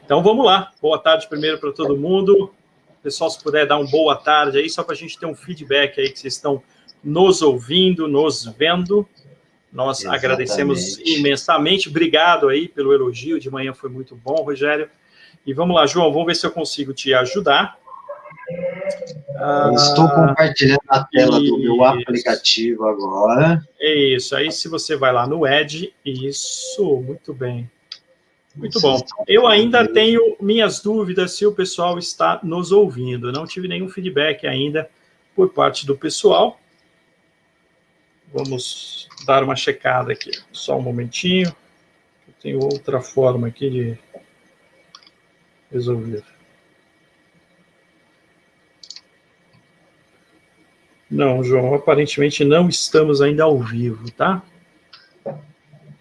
Então, vamos lá. Boa tarde primeiro para todo mundo. Pessoal, se puder dar uma boa tarde aí, só para a gente ter um feedback aí que vocês estão nos ouvindo, nos vendo. Nós agradecemos imensamente. Obrigado aí pelo elogio. De manhã foi muito bom, Rogério. E vamos lá, João, vamos ver se eu consigo te ajudar. Estou compartilhando a tela do meu aplicativo agora. Isso, aí se você vai lá no Edge, isso, muito bem. Muito bom. Eu ainda tenho minhas dúvidas se o pessoal está nos ouvindo. Não tive nenhum feedback ainda por parte do pessoal. Vamos dar uma checada aqui. Só um momentinho. Eu tenho outra forma aqui de resolver. Não, João, aparentemente não estamos ainda ao vivo, tá?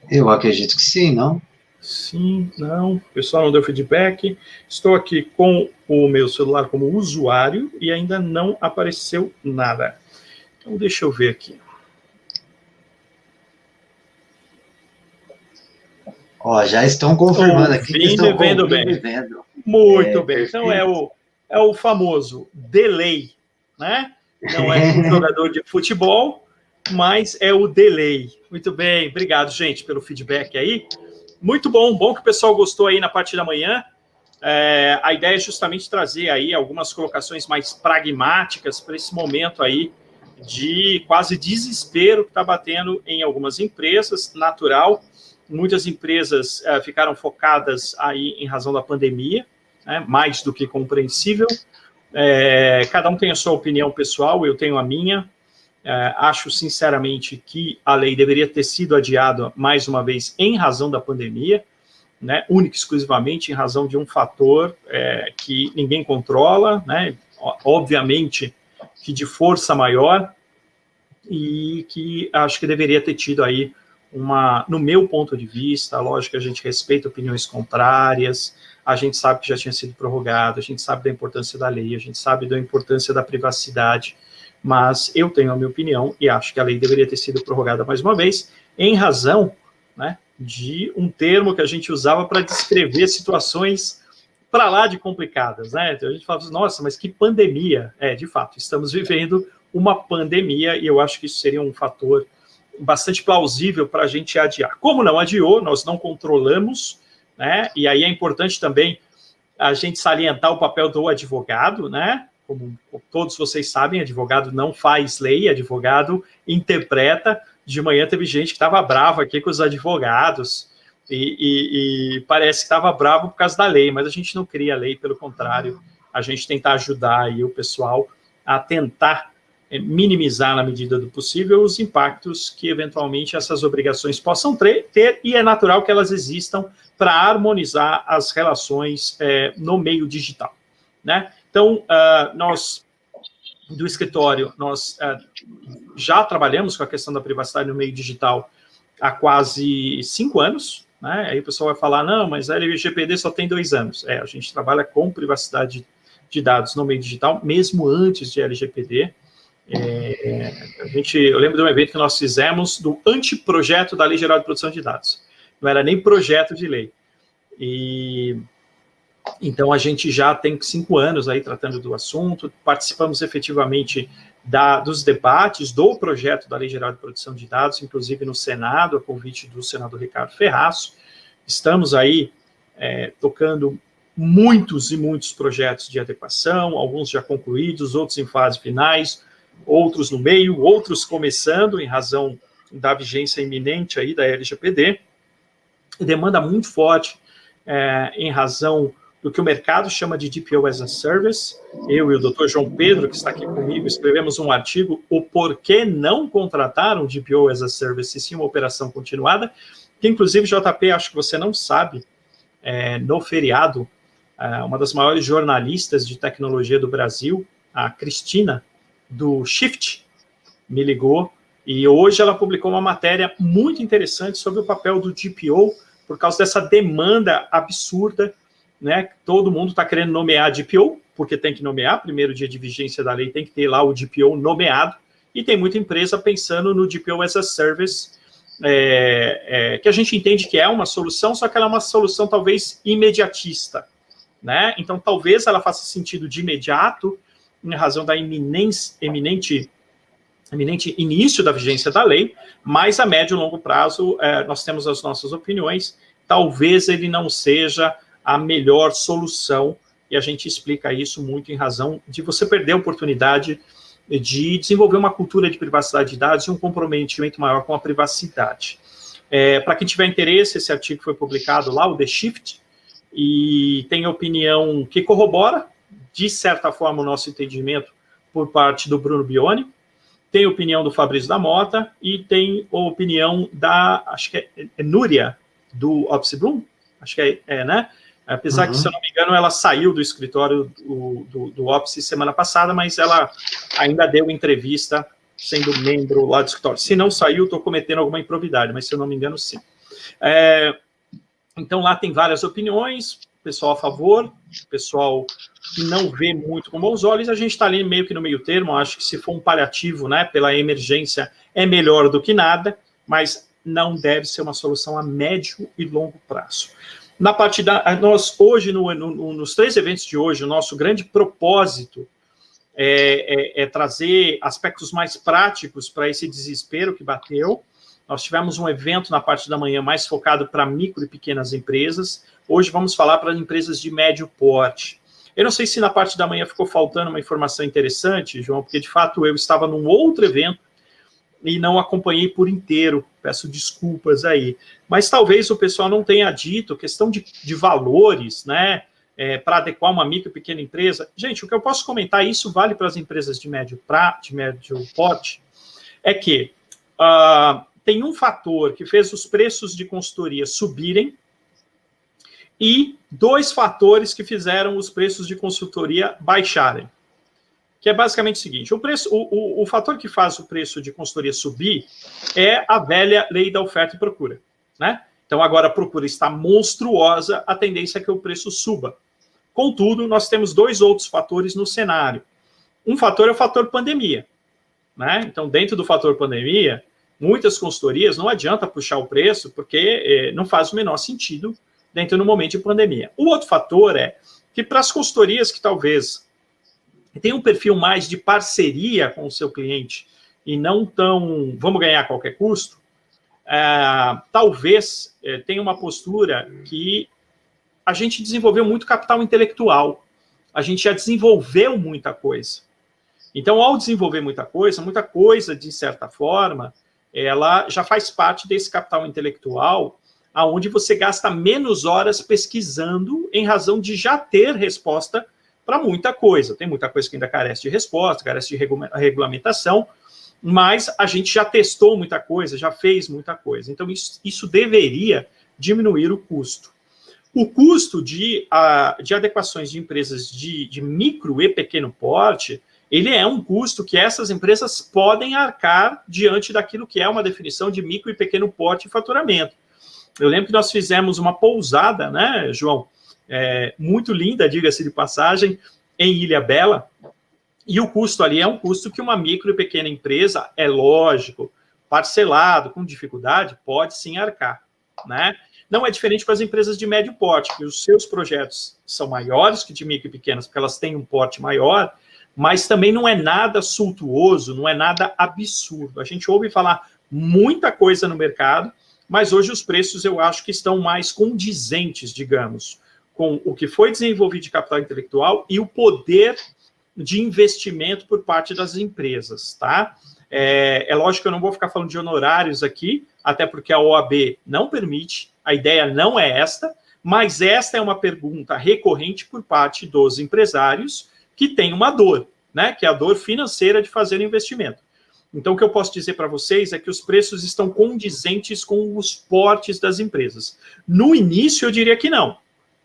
Eu acredito que sim, não? Sim, não, o pessoal não deu feedback. Estou aqui com o meu celular como usuário e ainda não apareceu nada. Então, deixa eu ver aqui. Ó, já estão confirmando aqui que estão vendo bem. Muito bem. Então, é o famoso delay, né? Não é um jogador de futebol, mas é o delay. Muito bem, obrigado, gente, pelo feedback aí. Muito bom que o pessoal gostou aí na parte da manhã. A ideia é justamente trazer aí algumas colocações mais pragmáticas para esse momento aí de quase desespero que está batendo em algumas empresas, natural. Muitas empresas ficaram focadas aí em razão da pandemia, né, mais do que compreensível. Cada um tem a sua opinião pessoal, eu tenho a minha. Acho, sinceramente, que a lei deveria ter sido adiada, mais uma vez, em razão da pandemia, né, única e exclusivamente em razão de um fator que ninguém controla, né, obviamente que de força maior, e que acho que deveria ter tido aí no meu ponto de vista, lógico que a gente respeita opiniões contrárias, a gente sabe que já tinha sido prorrogado, a gente sabe da importância da lei, a gente sabe da importância da privacidade, mas eu tenho a minha opinião e acho que a lei deveria ter sido prorrogada mais uma vez, em razão, né, de um termo que a gente usava para descrever situações para lá de complicadas, né? Então a gente fala, nossa, mas que pandemia. De fato, estamos vivendo uma pandemia e eu acho que isso seria um fator bastante plausível para a gente adiar. Como não adiou, nós não controlamos, né? E aí é importante também a gente salientar o papel do advogado, né? Como todos vocês sabem, advogado não faz lei, advogado interpreta. De manhã teve gente que estava brava aqui com os advogados e parece que estava bravo por causa da lei, mas a gente não cria lei, pelo contrário, a gente tenta ajudar aí o pessoal a tentar minimizar, na medida do possível, os impactos que, eventualmente, essas obrigações possam ter, e é natural que elas existam para harmonizar as relações no meio digital, né? Então, nós, do escritório, nós já trabalhamos com a questão da privacidade no meio digital há quase 5 anos, né? Aí o pessoal vai falar, não, mas a LGPD só tem 2 anos. A gente trabalha com privacidade de dados no meio digital, mesmo antes de LGPD. Eu lembro de um evento que nós fizemos do anteprojeto da Lei Geral de Proteção de Dados. Não era nem projeto de lei. Então, a gente já tem 5 anos aí tratando do assunto, participamos efetivamente dos debates do projeto da Lei Geral de Proteção de Dados, inclusive no Senado, a convite do senador Ricardo Ferraz. Estamos aí tocando muitos e muitos projetos de adequação, alguns já concluídos, outros em fase finais, outros no meio, outros começando, em razão da vigência iminente aí da LGPD, e demanda muito forte em razão do que o mercado chama de DPO as a Service. Eu e o Dr. João Pedro, que está aqui comigo, escrevemos um artigo, o porquê não contratar um DPO as a Service e sim uma operação continuada, que inclusive, JP, acho que você não sabe, no feriado, uma das maiores jornalistas de tecnologia do Brasil, a Cristina, do Shift, me ligou, e hoje ela publicou uma matéria muito interessante sobre o papel do DPO, por causa dessa demanda absurda, né? Todo mundo está querendo nomear DPO, porque tem que nomear, primeiro dia de vigência da lei tem que ter lá o DPO nomeado, e tem muita empresa pensando no DPO as a Service, que a gente entende que é uma solução, só que ela é uma solução talvez imediatista, né? Então, talvez ela faça sentido de imediato, em razão da eminente início da vigência da lei, mas a médio e longo prazo, nós temos as nossas opiniões, talvez ele não seja a melhor solução, e a gente explica isso muito em razão de você perder a oportunidade de desenvolver uma cultura de privacidade de dados e um comprometimento maior com a privacidade. Para quem tiver interesse, esse artigo foi publicado lá, o The Shift, e tem opinião que corrobora, de certa forma, o nosso entendimento por parte do Bruno Bioni, tem opinião do Fabrício da Mota e tem a opinião da, acho que é Núria, do Opsi Bloom, acho que né? Apesar que, se eu não me engano, ela saiu do escritório do Opsi semana passada, mas ela ainda deu entrevista sendo membro lá do escritório. Se não saiu, estou cometendo alguma improbidade, mas se eu não me engano, sim. Então, lá tem várias opiniões, pessoal a favor, pessoal que não vê muito com bons olhos, a gente está ali meio que no meio termo, acho que se for um paliativo, né, pela emergência, é melhor do que nada, mas não deve ser uma solução a médio e longo prazo. Na parte nós hoje, nos 3 eventos de hoje, o nosso grande propósito é trazer aspectos mais práticos para esse desespero que bateu. Nós tivemos um evento na parte da manhã mais focado para micro e pequenas empresas. Hoje vamos falar para empresas de médio porte. Eu não sei se na parte da manhã ficou faltando uma informação interessante, João, porque de fato eu estava num outro evento e não acompanhei por inteiro, peço desculpas aí. Mas talvez o pessoal não tenha dito, questão de valores, né, para adequar uma micro e pequena empresa. Gente, o que eu posso comentar, isso vale para as empresas de médio porte, é que tem um fator que fez os preços de consultoria subirem e 2 fatores que fizeram os preços de consultoria baixarem. Que é basicamente o seguinte, o fator que faz o preço de consultoria subir é a velha lei da oferta e procura, né? Então, agora a procura está monstruosa, a tendência é que o preço suba. Contudo, nós temos 2 outros fatores no cenário. Um fator é o fator pandemia, né? Então, dentro do fator pandemia, muitas consultorias não adianta puxar o preço, porque não faz o menor sentido dentro do momento de pandemia. O outro fator é que para as consultorias que talvez tem um perfil mais de parceria com o seu cliente e não tão, vamos ganhar a qualquer custo, talvez tenha uma postura que a gente desenvolveu muito capital intelectual, a gente já desenvolveu muita coisa. Então, ao desenvolver muita coisa, de certa forma, ela já faz parte desse capital intelectual, aonde você gasta menos horas pesquisando em razão de já ter resposta para muita coisa. Tem muita coisa que ainda carece de resposta, carece de regulamentação, mas a gente já testou muita coisa, já fez muita coisa. Então, isso deveria diminuir o custo. O custo de adequações de empresas de micro e pequeno porte, ele é um custo que essas empresas podem arcar diante daquilo que é uma definição de micro e pequeno porte e faturamento. Eu lembro que nós fizemos uma pousada, né, João? Muito linda, diga-se de passagem, em Ilhabela, e o custo ali é um custo que uma micro e pequena empresa, é lógico, parcelado, com dificuldade, pode sim arcar, né? Não é diferente para as empresas de médio porte, que os seus projetos são maiores que de micro e pequenas, porque elas têm um porte maior, mas também não é nada suntuoso, não é nada absurdo. A gente ouve falar muita coisa no mercado, mas hoje os preços eu acho que estão mais condizentes, digamos, com o que foi desenvolvido de capital intelectual e o poder de investimento por parte das empresas, tá? É lógico que eu não vou ficar falando de honorários aqui, até porque a OAB não permite, a ideia não é esta, mas esta é uma pergunta recorrente por parte dos empresários que têm uma dor, né? Que é a dor financeira de fazer investimento. Então, o que eu posso dizer para vocês é que os preços estão condizentes com os portes das empresas. No início, eu diria que não.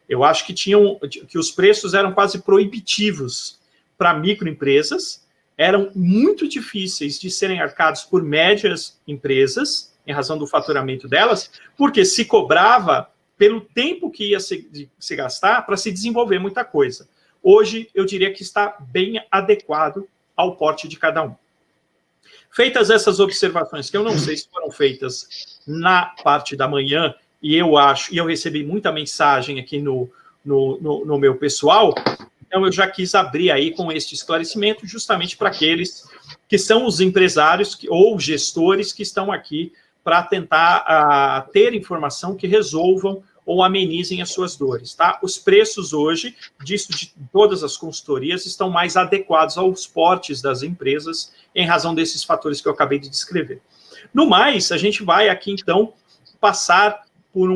Eu acho que os preços eram quase proibitivos para microempresas, eram muito difíceis de serem arcados por médias empresas, em razão do faturamento delas, porque se cobrava pelo tempo que ia se gastar para se desenvolver muita coisa. Hoje, eu diria que está bem adequado ao porte de cada um. Feitas essas observações, que eu não sei se foram feitas na parte da manhã, e eu recebi muita mensagem aqui no no meu pessoal. Então, eu já quis abrir aí com este esclarecimento, justamente para aqueles que são os empresários ou gestores que estão aqui para tentar ter informação que resolvam ou amenizem as suas dores, tá? Os preços hoje, de todas as consultorias, estão mais adequados aos portes das empresas, em razão desses fatores que eu acabei de descrever. No mais, a gente vai aqui, então, passar por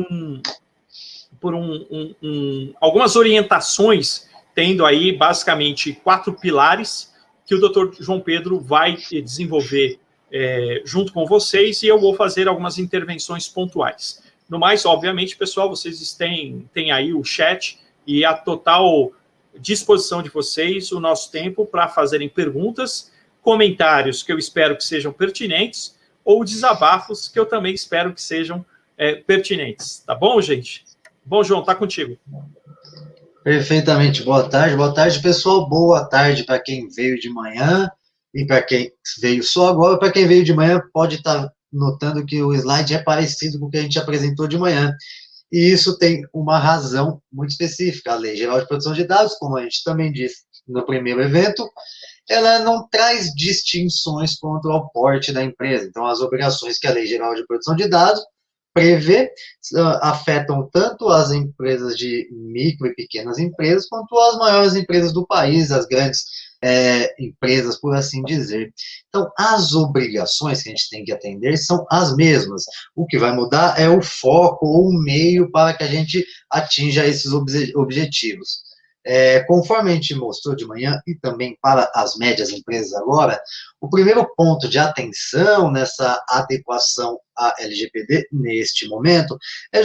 algumas orientações, tendo aí, basicamente, 4 pilares que o Dr. João Pedro vai desenvolver junto com vocês, e eu vou fazer algumas intervenções pontuais. No mais, obviamente, pessoal, vocês têm aí o chat e a total disposição de vocês, o nosso tempo para fazerem perguntas, comentários que eu espero que sejam pertinentes, ou desabafos que eu também espero que sejam pertinentes. Tá bom, gente? Bom, João, tá contigo. Perfeitamente. Boa tarde, pessoal. Boa tarde para quem veio de manhã e para quem veio só agora. Para quem veio de manhã, pode estar notando que o slide é parecido com o que a gente apresentou de manhã. E isso tem uma razão muito específica. A Lei Geral de Proteção de Dados, como a gente também disse no primeiro evento, ela não traz distinções quanto ao porte da empresa. Então, as obrigações que a Lei Geral de Proteção de Dados prevê afetam tanto as empresas de micro e pequenas empresas, quanto as maiores empresas do país, as grandes empresas, por assim dizer. Então, as obrigações que a gente tem que atender são as mesmas. O que vai mudar é o foco ou o meio para que a gente atinja esses objetivos. Conforme a gente mostrou de manhã, e também para as médias empresas agora, o primeiro ponto de atenção nessa adequação à LGPD, neste momento, é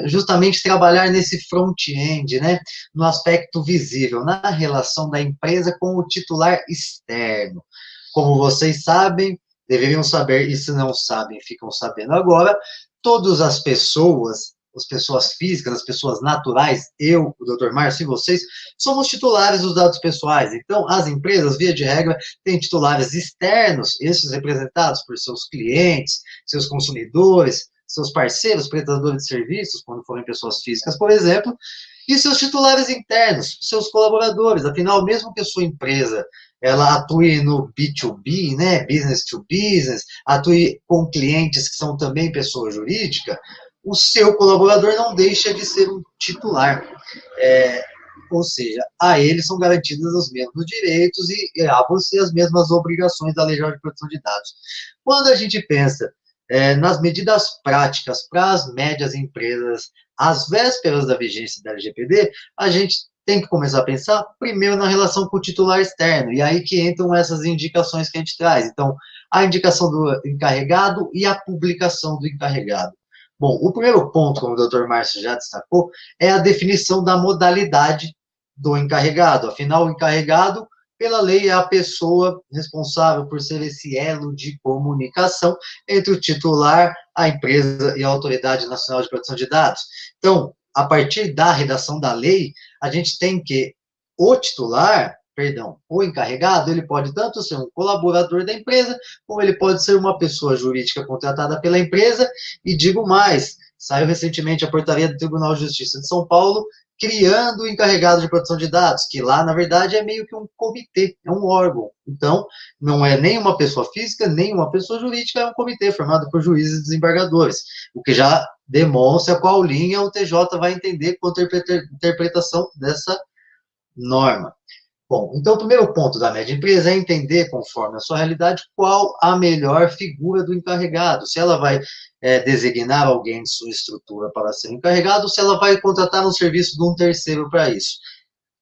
justamente trabalhar nesse front-end, né, no aspecto visível, na relação da empresa com o titular externo. Como vocês sabem, deveriam saber, e se não sabem, ficam sabendo agora, todas as pessoas físicas, as pessoas naturais, eu, o Dr. Márcio e vocês, somos titulares dos dados pessoais. Então, as empresas, via de regra, têm titulares externos, esses representados por seus clientes, seus consumidores, seus parceiros, prestadores de serviços, quando forem pessoas físicas, por exemplo, e seus titulares internos, seus colaboradores. Afinal, mesmo que a sua empresa ela atue no B2B, né, business to business, atue com clientes que são também pessoa jurídica, o seu colaborador não deixa de ser um titular. Ou seja, a ele são garantidos os mesmos direitos e a você as mesmas obrigações da Lei Geral de Proteção de Dados. Quando a gente pensa nas medidas práticas para as médias empresas, às vésperas da vigência da LGPD, a gente tem que começar a pensar primeiro na relação com o titular externo, e aí que entram essas indicações que a gente traz. Então, a indicação do encarregado e a publicação do encarregado. Bom, o primeiro ponto, como o Dr. Márcio já destacou, é a definição da modalidade do encarregado. Afinal, o encarregado, pela lei, é a pessoa responsável por ser esse elo de comunicação entre o titular, a empresa e a Autoridade Nacional de Proteção de Dados. Então, a partir da redação da lei, a gente tem que o encarregado, ele pode tanto ser um colaborador da empresa, como ele pode ser uma pessoa jurídica contratada pela empresa, e digo mais, saiu recentemente a portaria do Tribunal de Justiça de São Paulo, criando o encarregado de proteção de dados, que lá, na verdade, é meio que um comitê, é um órgão. Então, não é nem uma pessoa física, nem uma pessoa jurídica, é um comitê formado por juízes e desembargadores, o que já demonstra qual linha o TJ vai entender com a interpretação dessa norma. Bom, então o primeiro ponto da média empresa é entender, conforme a sua realidade, qual a melhor figura do encarregado. Se ela vai designar alguém de sua estrutura para ser encarregado, se ela vai contratar um serviço de um terceiro para isso.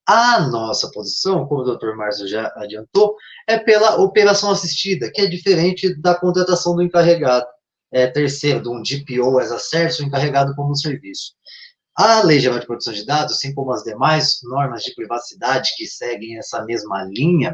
A nossa posição, como o Dr. Márcio já adiantou, é pela operação assistida, que é diferente da contratação do encarregado terceiro, de um DPO as a service, o encarregado como um serviço. A Lei Geral de Proteção de Dados, assim como as demais normas de privacidade que seguem essa mesma linha,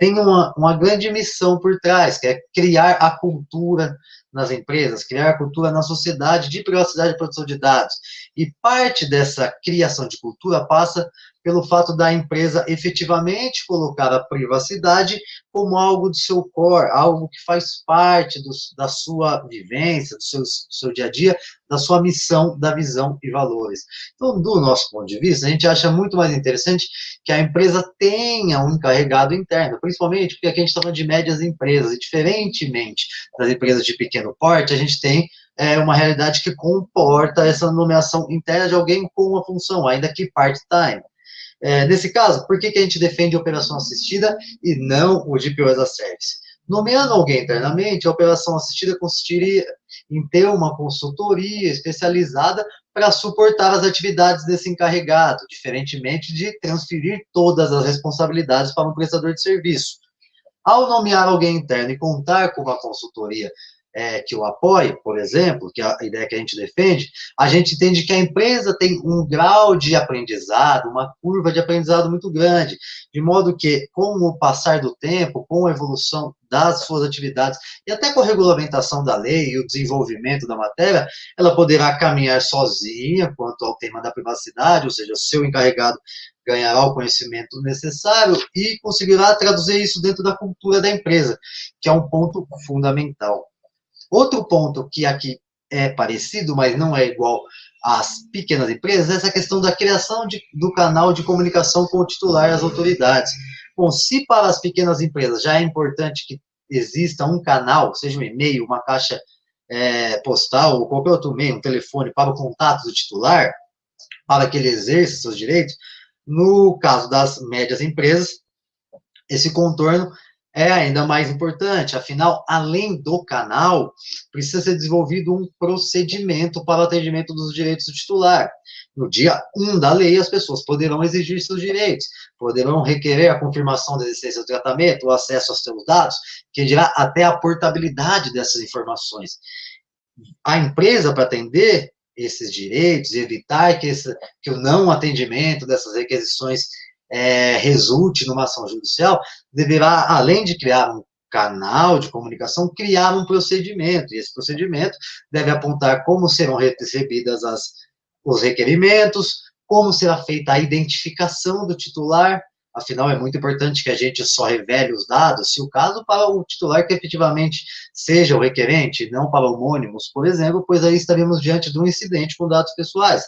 tem uma grande missão por trás, que é criar a cultura nas empresas, criar cultura na sociedade de privacidade e proteção de dados. E parte dessa criação de cultura passa pelo fato da empresa efetivamente colocar a privacidade como algo do seu core, algo que faz parte da sua vivência, do seu dia a dia, da sua missão, da visão e valores. Então, do nosso ponto de vista, a gente acha muito mais interessante que a empresa tenha um encarregado interno, principalmente porque aqui a gente está falando de médias empresas, e diferentemente das empresas de pequeno porte, a gente tem uma realidade que comporta essa nomeação interna de alguém com uma função, ainda que part-time. Nesse caso, por que a gente defende a operação assistida e não o DPO as a Service? Nomeando alguém internamente, a operação assistida consistiria em ter uma consultoria especializada para suportar as atividades desse encarregado, diferentemente de transferir todas as responsabilidades para um prestador de serviço. Ao nomear alguém interno e contar com uma consultoria que o apoie, por exemplo, que é a ideia que a gente defende, a gente entende que a empresa tem um grau de aprendizado, uma curva de aprendizado muito grande, de modo que, com o passar do tempo, com a evolução das suas atividades, e até com a regulamentação da lei e o desenvolvimento da matéria, ela poderá caminhar sozinha quanto ao tema da privacidade, ou seja, o seu encarregado ganhará o conhecimento necessário e conseguirá traduzir isso dentro da cultura da empresa, que é um ponto fundamental. Outro ponto que aqui é parecido, mas não é igual às pequenas empresas, é essa questão da criação do canal de comunicação com o titular e as autoridades. Bom, se para as pequenas empresas já é importante que exista um canal, seja um e-mail, uma caixa postal, ou qualquer outro meio, um telefone, para o contato do titular, para que ele exerça seus direitos, no caso das médias empresas, esse contorno é ainda mais importante, afinal, além do canal, precisa ser desenvolvido um procedimento para o atendimento dos direitos do titular. No dia 1 da lei, as pessoas poderão exigir seus direitos, poderão requerer a confirmação da existência do tratamento, o acesso aos seus dados, que dirá até a portabilidade dessas informações. A empresa, para atender esses direitos, evitar que o não atendimento dessas requisições resulte numa ação judicial, deverá, além de criar um canal de comunicação, criar um procedimento, e esse procedimento deve apontar como serão recebidas os requerimentos, como será feita a identificação do titular, afinal é muito importante que a gente só revele os dados, se o caso, para o titular que efetivamente seja o requerente, não para homônimos, por exemplo, pois aí estaremos diante de um incidente com dados pessoais.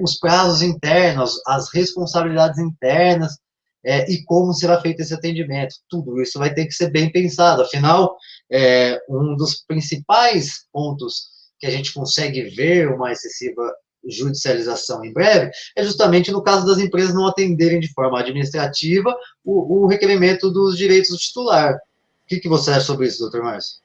Os prazos internos, as responsabilidades internas, e como será feito esse atendimento. Tudo isso vai ter que ser bem pensado, afinal, um dos principais pontos que a gente consegue ver uma excessiva judicialização em breve é justamente no caso das empresas não atenderem de forma administrativa o requerimento dos direitos do titular. O que você acha sobre isso, doutor Márcio?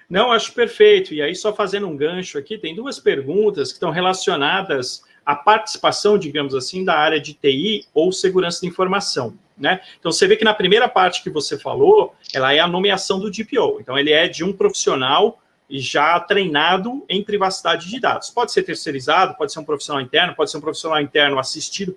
Não, acho perfeito. E aí, só fazendo um gancho aqui, tem duas perguntas que estão relacionadas à participação, digamos assim, da área de TI ou segurança de informação, né? Então, você vê que na primeira parte que você falou, ela é a nomeação do DPO. Então, ele é de um profissional já treinado em privacidade de dados. Pode ser terceirizado, pode ser um profissional interno, pode ser um profissional interno assistido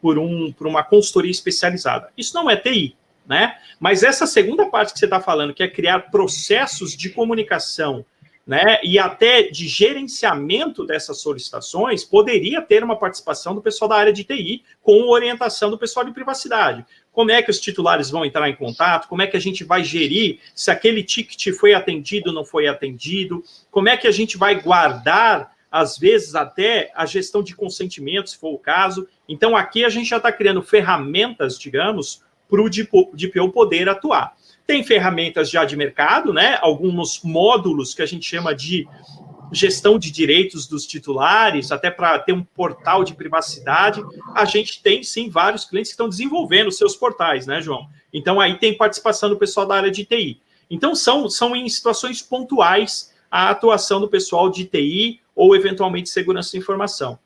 por uma consultoria especializada. Isso não é TI, né? Mas essa segunda parte que você está falando, que é criar processos de comunicação, né, e até de gerenciamento dessas solicitações, poderia ter uma participação do pessoal da área de TI com orientação do pessoal de privacidade. Como é que os titulares vão entrar em contato? Como é que a gente vai gerir se aquele ticket foi atendido ou não foi atendido? Como é que a gente vai guardar, às vezes, até a gestão de consentimento, se for o caso? Então, aqui a gente já está criando ferramentas, digamos, para o DPO poder atuar. Tem ferramentas já de mercado, né? Alguns módulos que a gente chama de gestão de direitos dos titulares, até para ter um portal de privacidade. A gente tem, sim, vários clientes que estão desenvolvendo seus portais, né, João? Então, aí tem participação do pessoal da área de TI. Então, são em situações pontuais a atuação do pessoal de TI ou, eventualmente, segurança de informação.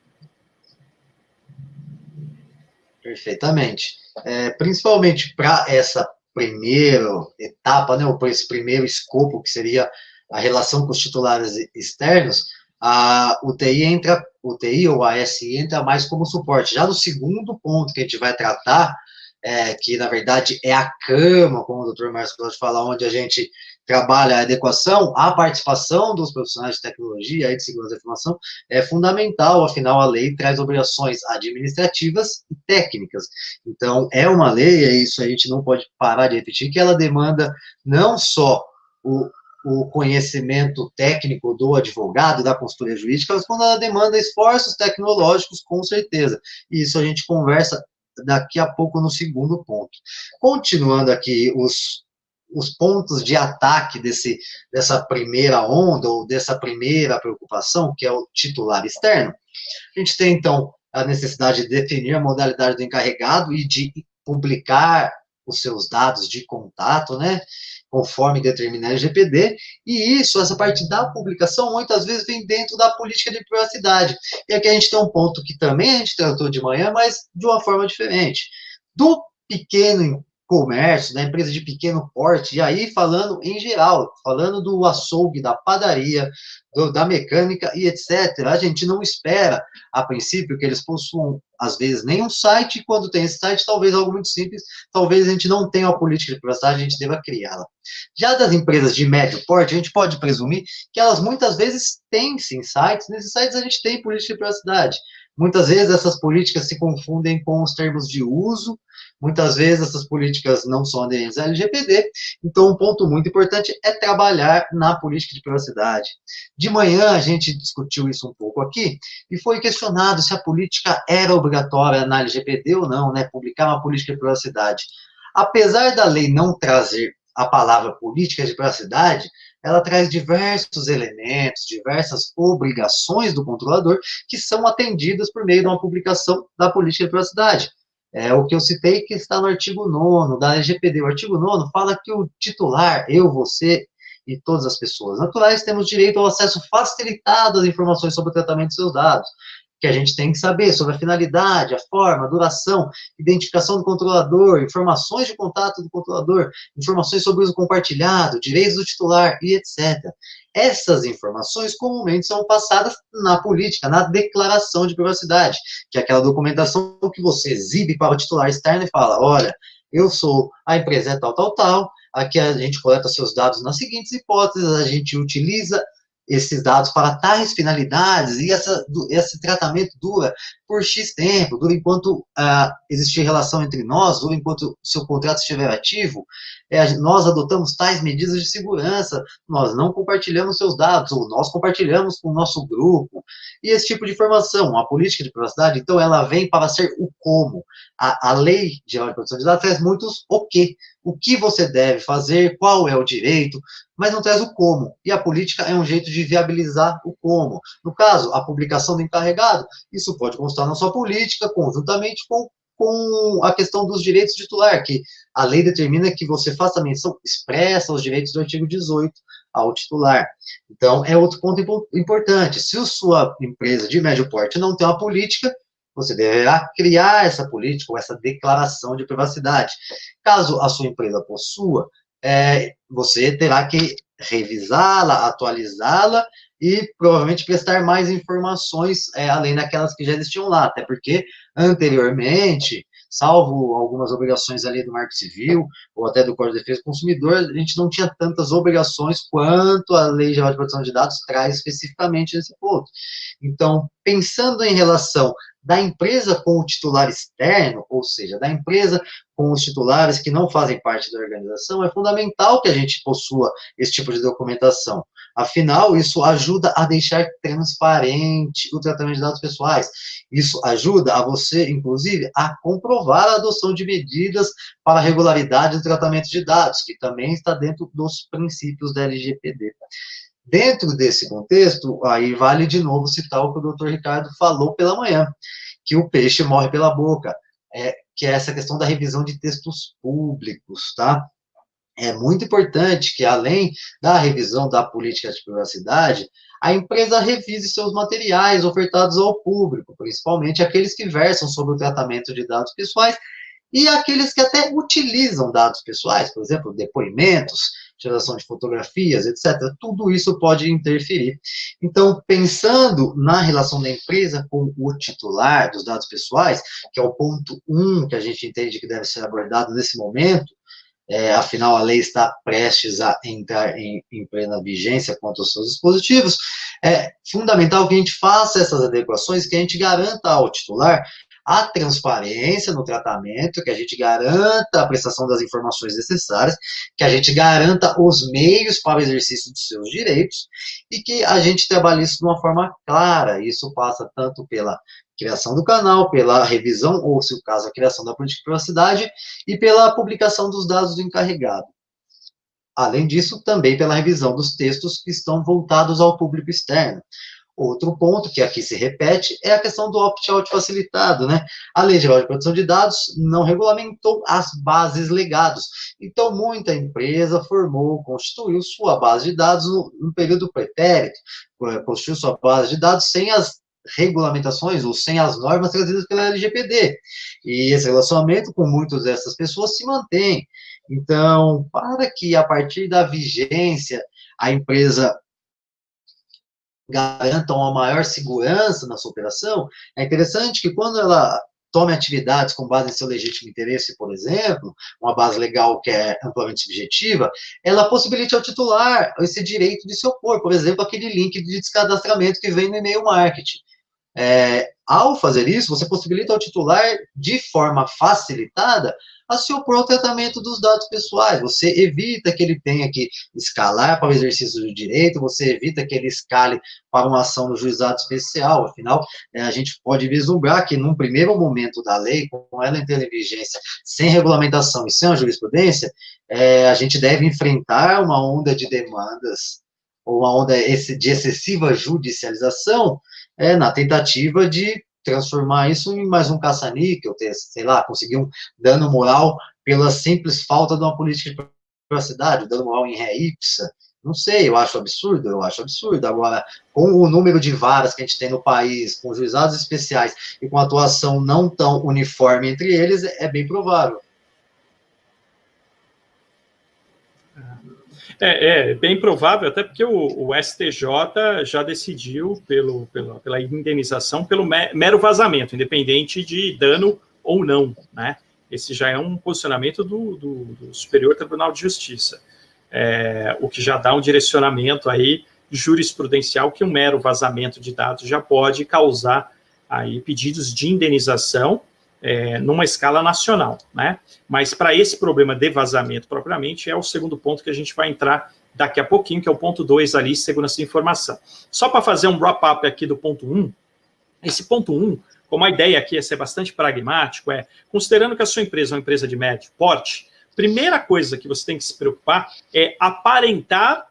Perfeitamente. Principalmente para essa primeira etapa, né, ou para esse primeiro escopo, que seria a relação com os titulares externos, o TI ou a SI entra mais como suporte. Já no segundo ponto que a gente vai tratar, que na verdade é a cama, como o doutor Márcio pode falar, onde a gente trabalha a adequação, a participação dos profissionais de tecnologia e de segurança da informação é fundamental, afinal a lei traz obrigações administrativas e técnicas. Então, é uma lei, é isso a gente não pode parar de repetir, que ela demanda não só o conhecimento técnico do advogado, da consultoria jurídica, mas quando ela demanda esforços tecnológicos, com certeza. E isso a gente conversa daqui a pouco no segundo ponto. Continuando aqui os pontos de ataque dessa primeira onda, ou dessa primeira preocupação, que é o titular externo, a gente tem, então, a necessidade de definir a modalidade do encarregado e de publicar os seus dados de contato, né, conforme determina a LGPD, e isso, essa parte da publicação, muitas vezes vem dentro da política de privacidade. E aqui a gente tem um ponto que também a gente tratou de manhã, mas de uma forma diferente. Do pequeno comércio, da empresa de pequeno porte, e aí falando em geral, falando do açougue, da padaria, da mecânica e etc. A gente não espera, a princípio, que eles possuam, às vezes, nem um site, e quando tem esse site, talvez algo muito simples, talvez a gente não tenha uma política de privacidade, a gente deva criá-la. Já das empresas de médio porte, a gente pode presumir que elas muitas vezes têm, sim, sites, nesses sites a gente tem política de privacidade. Muitas vezes essas políticas se confundem com os termos de uso, muitas vezes essas políticas não são aderentes à LGPD, então um ponto muito importante é trabalhar na política de privacidade. De manhã a gente discutiu isso um pouco aqui, e foi questionado se a política era obrigatória na LGPD ou não, né, publicar uma política de privacidade. Apesar da lei não trazer a palavra política de privacidade, ela traz diversos elementos, diversas obrigações do controlador que são atendidas por meio de uma publicação da política de privacidade. É o que eu citei que está no artigo 9º da LGPD. O artigo 9º fala que o titular, eu, você e todas as pessoas naturais temos direito ao acesso facilitado às informações sobre o tratamento de seus dados, que a gente tem que saber sobre a finalidade, a forma, a duração, identificação do controlador, informações de contato do controlador, informações sobre uso compartilhado, direitos do titular e etc. Essas informações comumente são passadas na política, na declaração de privacidade, que é aquela documentação que você exibe para o titular externo e fala, olha, eu sou a empresa tal, tal, tal, aqui a gente coleta seus dados nas seguintes hipóteses, a gente utiliza esses dados para tais finalidades, e esse tratamento dura por X tempo, dura enquanto existir relação entre nós, dura enquanto o seu contrato estiver ativo, nós adotamos tais medidas de segurança, nós não compartilhamos seus dados, ou nós compartilhamos com o nosso grupo, e esse tipo de informação. A política de privacidade, então, ela vem para ser o como. A Lei Geral de Proteção de Dados traz muitos o que você deve fazer, qual é o direito, mas não traz o como. E a política é um jeito de viabilizar o como. No caso, a publicação do encarregado, isso pode constar na sua política, conjuntamente com a questão dos direitos do titular, que a lei determina que você faça menção expressa aos direitos do artigo 18 ao titular. Então, é outro ponto importante. Se a sua empresa de médio porte não tem uma política, você deverá criar essa política ou essa declaração de privacidade. Caso a sua empresa possua, você terá que revisá-la, atualizá-la e provavelmente prestar mais informações além daquelas que já existiam lá, até porque anteriormente, salvo algumas obrigações ali do Marco Civil ou até do Código de Defesa do Consumidor, a gente não tinha tantas obrigações quanto a Lei Geral de Proteção de Dados traz especificamente nesse ponto. Então, pensando em relação da empresa com o titular externo, ou seja, da empresa com os titulares que não fazem parte da organização, é fundamental que a gente possua esse tipo de documentação. Afinal, isso ajuda a deixar transparente o tratamento de dados pessoais. Isso ajuda a você, inclusive, a comprovar a adoção de medidas para a regularidade do tratamento de dados, que também está dentro dos princípios da LGPD. Dentro desse contexto, aí vale de novo citar o que o doutor Ricardo falou pela manhã, que o peixe morre pela boca, que é essa questão da revisão de textos públicos, tá? É muito importante que, além da revisão da política de privacidade, a empresa revise seus materiais ofertados ao público, principalmente aqueles que versam sobre o tratamento de dados pessoais e aqueles que até utilizam dados pessoais, por exemplo, depoimentos, geração de fotografias, etc. Tudo isso pode interferir. Então, pensando na relação da empresa com o titular dos dados pessoais, que é o ponto 1 que a gente entende que deve ser abordado nesse momento, afinal a lei está prestes a entrar em plena vigência quanto aos seus dispositivos, é fundamental que a gente faça essas adequações, que a gente garanta ao titular a transparência no tratamento, que a gente garanta a prestação das informações necessárias, que a gente garanta os meios para o exercício dos seus direitos e que a gente trabalhe isso de uma forma clara. Isso passa tanto pela criação do canal, pela revisão, ou se o caso, a criação da política de privacidade e pela publicação dos dados do encarregado. Além disso, também pela revisão dos textos que estão voltados ao público externo. Outro ponto que aqui se repete é a questão do opt-out facilitado, né? A Lei Geral de Proteção de Dados não regulamentou as bases legados. Então, muita empresa constituiu sua base de dados no período pretérito, constituiu sua base de dados sem as regulamentações ou sem as normas trazidas pela LGPD. E esse relacionamento com muitas dessas pessoas se mantém. Então, para que a partir da vigência a empresa garanta uma maior segurança na sua operação, é interessante que quando ela tome atividades com base em seu legítimo interesse, por exemplo, uma base legal que é amplamente subjetiva, ela possibilite ao titular esse direito de se opor, por exemplo, aquele link de descadastramento que vem no e-mail marketing. Ao fazer isso, você possibilita ao titular, de forma facilitada, a se opor ao tratamento dos dados pessoais. Você evita que ele tenha que escalar para o exercício do direito, você evita que ele escale para uma ação no juizado especial. Afinal, a gente pode vislumbrar que, num primeiro momento da lei, com ela entrando em vigência, sem regulamentação e sem a jurisprudência, a gente deve enfrentar uma onda de demandas, ou uma onda de excessiva judicialização, na tentativa de transformar isso em mais um caça-níquel, sei lá, conseguir um dano moral pela simples falta de uma política de privacidade, dano moral em ré ipsa. Não sei, eu acho absurdo. Agora, com o número de varas que a gente tem no país, com juizados especiais e com atuação não tão uniforme entre eles, é bem provável. É bem provável, até porque o STJ já decidiu pela indenização pelo mero vazamento, independente de dano ou não, né? Esse já é um posicionamento do Superior Tribunal de Justiça, o que já dá um direcionamento aí jurisprudencial que um mero vazamento de dados já pode causar aí pedidos de indenização numa escala nacional, né? Mas para esse problema de vazamento propriamente é o segundo ponto que a gente vai entrar daqui a pouquinho, que é o ponto 2 ali, segurança de informação. Só para fazer um wrap-up aqui do ponto 1, esse ponto 1, como a ideia aqui é ser bastante pragmático, considerando que a sua empresa é uma empresa de médio porte, primeira coisa que você tem que se preocupar é aparentar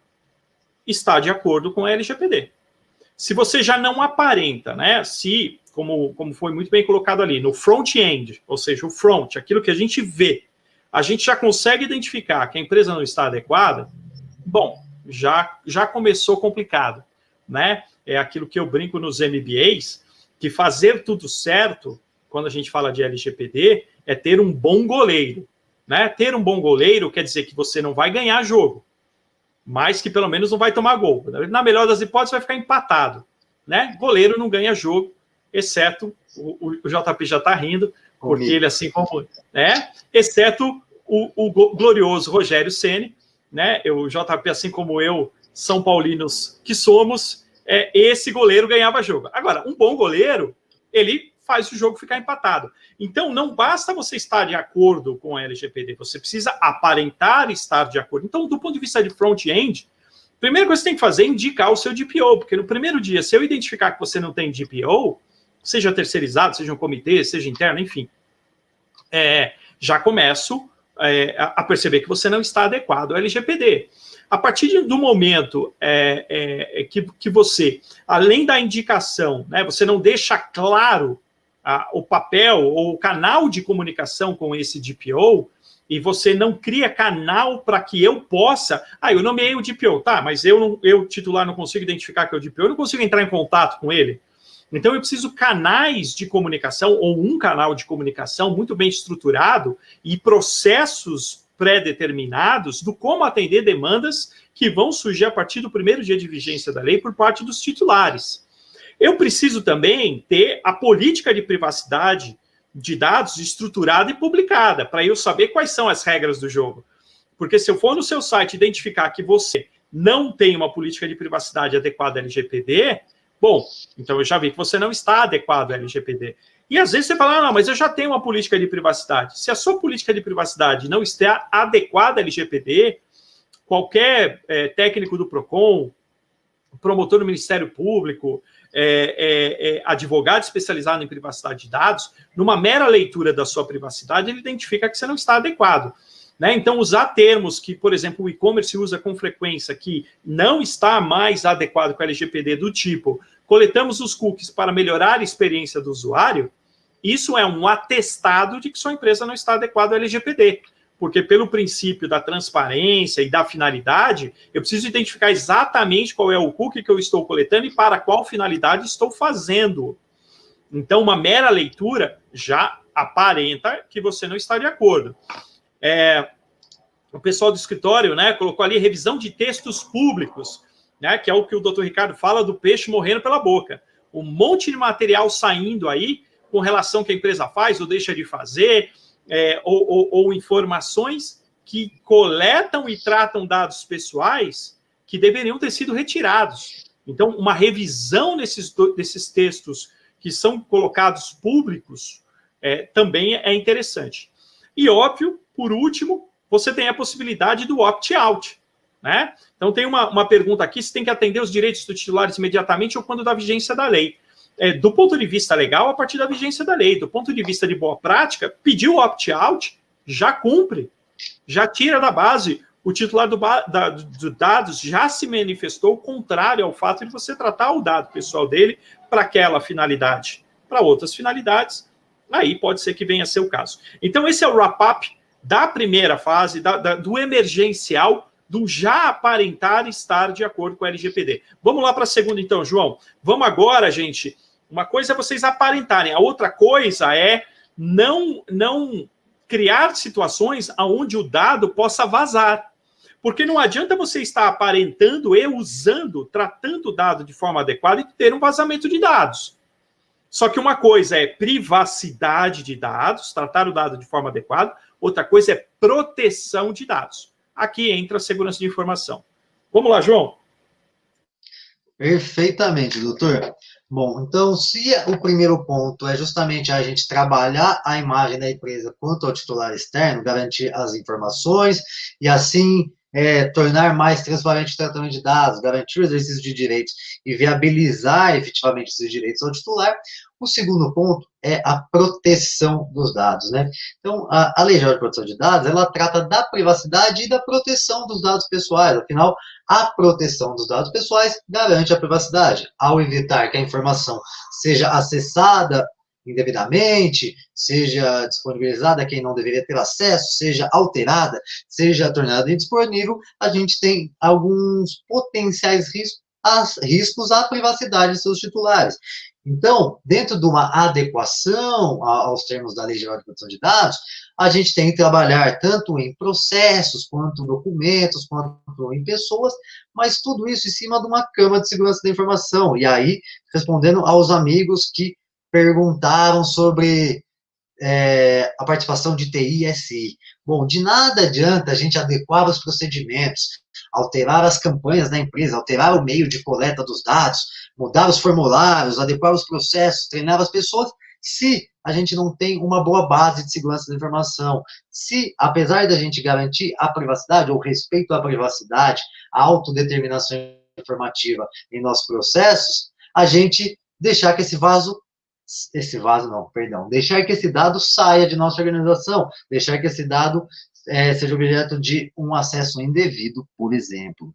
estar de acordo com a LGPD. Se você já não aparenta, né, como foi muito bem colocado ali, no front-end, ou seja, o front, aquilo que a gente vê, a gente já consegue identificar que a empresa não está adequada, bom, já começou complicado, né? É aquilo que eu brinco nos MBAs, que fazer tudo certo, quando a gente fala de LGPD, é ter um bom goleiro, né? Ter um bom goleiro quer dizer que você não vai ganhar jogo, mas que pelo menos não vai tomar gol. Na melhor das hipóteses, vai ficar empatado, né? Goleiro não ganha jogo, exceto, o JP já está rindo, porque ele, assim como... exceto o glorioso Rogério Ceni, né? O JP, assim como eu, São Paulinos que somos, esse goleiro ganhava jogo. Agora, um bom goleiro, ele faz o jogo ficar empatado. Então, não basta você estar de acordo com a LGPD, você precisa aparentar estar de acordo. Então, do ponto de vista de front-end, a primeira coisa que você tem que fazer é indicar o seu DPO, porque no primeiro dia, se eu identificar que você não tem DPO, seja terceirizado, seja um comitê, seja interno, enfim, já começo a perceber que você não está adequado ao LGPD. A partir do momento que você, além da indicação, né, você não deixa claro o papel ou o canal de comunicação com esse DPO, e você não cria canal para que eu possa... eu nomeei o DPO, tá, mas eu, titular, não consigo identificar que é o DPO, eu não consigo entrar em contato com ele. Então, eu preciso canais de comunicação, ou um canal de comunicação muito bem estruturado e processos pré-determinados do como atender demandas que vão surgir a partir do primeiro dia de vigência da lei por parte dos titulares. Eu preciso também ter a política de privacidade de dados estruturada e publicada, para eu saber quais são as regras do jogo. Porque se eu for no seu site identificar que você não tem uma política de privacidade adequada à LGPD, bom, então eu já vi que você não está adequado à LGPD. E às vezes você fala, não, mas eu já tenho uma política de privacidade. Se a sua política de privacidade não está adequada à LGPD, qualquer técnico do PROCON, promotor do Ministério Público, advogado especializado em privacidade de dados, numa mera leitura da sua privacidade, ele identifica que você não está adequado. Né? Então, usar termos que, por exemplo, o e-commerce usa com frequência, que não está mais adequado com a LGPD, do tipo, coletamos os cookies para melhorar a experiência do usuário, isso é um atestado de que sua empresa não está adequada ao LGPD. Porque pelo princípio da transparência e da finalidade, eu preciso identificar exatamente qual é o cookie que eu estou coletando e para qual finalidade estou fazendo. Então, uma mera leitura já aparenta que você não está de acordo. O pessoal do escritório, né, colocou ali revisão de textos públicos, né, que é o que o doutor Ricardo fala do peixe morrendo pela boca. Um monte de material saindo aí com relação ao que a empresa faz ou deixa de fazer, ou informações que coletam e tratam dados pessoais que deveriam ter sido retirados. Então, uma revisão desses textos que são colocados públicos também é interessante. E, óbvio, por último, você tem a possibilidade do opt-out. Né? Então, tem uma pergunta aqui, se tem que atender os direitos dos titulares imediatamente ou quando da vigência da lei. Do ponto de vista legal, a partir da vigência da lei. Do ponto de vista de boa prática, pediu o opt-out, já cumpre, já tira da base. O titular do dados já se manifestou contrário ao fato de você tratar o dado pessoal dele para aquela finalidade. Para outras finalidades, aí pode ser que venha a ser o caso. Então, esse é o wrap-up da primeira fase, do emergencial, do já aparentar estar de acordo com a LGPD. Vamos lá para a segunda, então, João. Vamos agora, gente. Uma coisa é vocês aparentarem, a outra coisa é não criar situações onde o dado possa vazar. Porque não adianta você estar aparentando e usando, tratando o dado de forma adequada e ter um vazamento de dados. Só que uma coisa é privacidade de dados, tratar o dado de forma adequada, outra coisa é proteção de dados. Aqui entra a segurança de informação. Vamos lá, João. Perfeitamente, doutor. Bom, então, se o primeiro ponto é justamente a gente trabalhar a imagem da empresa quanto ao titular externo, garantir as informações e, assim, tornar mais transparente o tratamento de dados, garantir o exercício de direitos e viabilizar efetivamente esses direitos ao titular, o segundo ponto é a proteção dos dados, né? Então, a Lei Geral de Proteção de Dados, ela trata da privacidade e da proteção dos dados pessoais, afinal, a proteção dos dados pessoais garante a privacidade, ao evitar que a informação seja acessada indevidamente, seja disponibilizada a quem não deveria ter acesso, seja alterada, seja tornada indisponível, a gente tem alguns potenciais riscos à privacidade de seus titulares. Então, dentro de uma adequação aos termos da Lei Geral de Proteção de Dados, a gente tem que trabalhar tanto em processos, quanto documentos, quanto em pessoas, mas tudo isso em cima de uma cama de segurança da informação. E aí, respondendo aos amigos que perguntaram sobre a participação de TI e SI. Bom, de nada adianta a gente adequar os procedimentos, alterar as campanhas da empresa, alterar o meio de coleta dos dados, mudar os formulários, adequar os processos, treinar as pessoas, se a gente não tem uma boa base de segurança da informação, se, apesar da gente garantir a privacidade, ou respeito à privacidade, a autodeterminação informativa em nossos processos, a gente deixar que deixar que esse dado saia de nossa organização, deixar que esse dado seja objeto de um acesso indevido, por exemplo.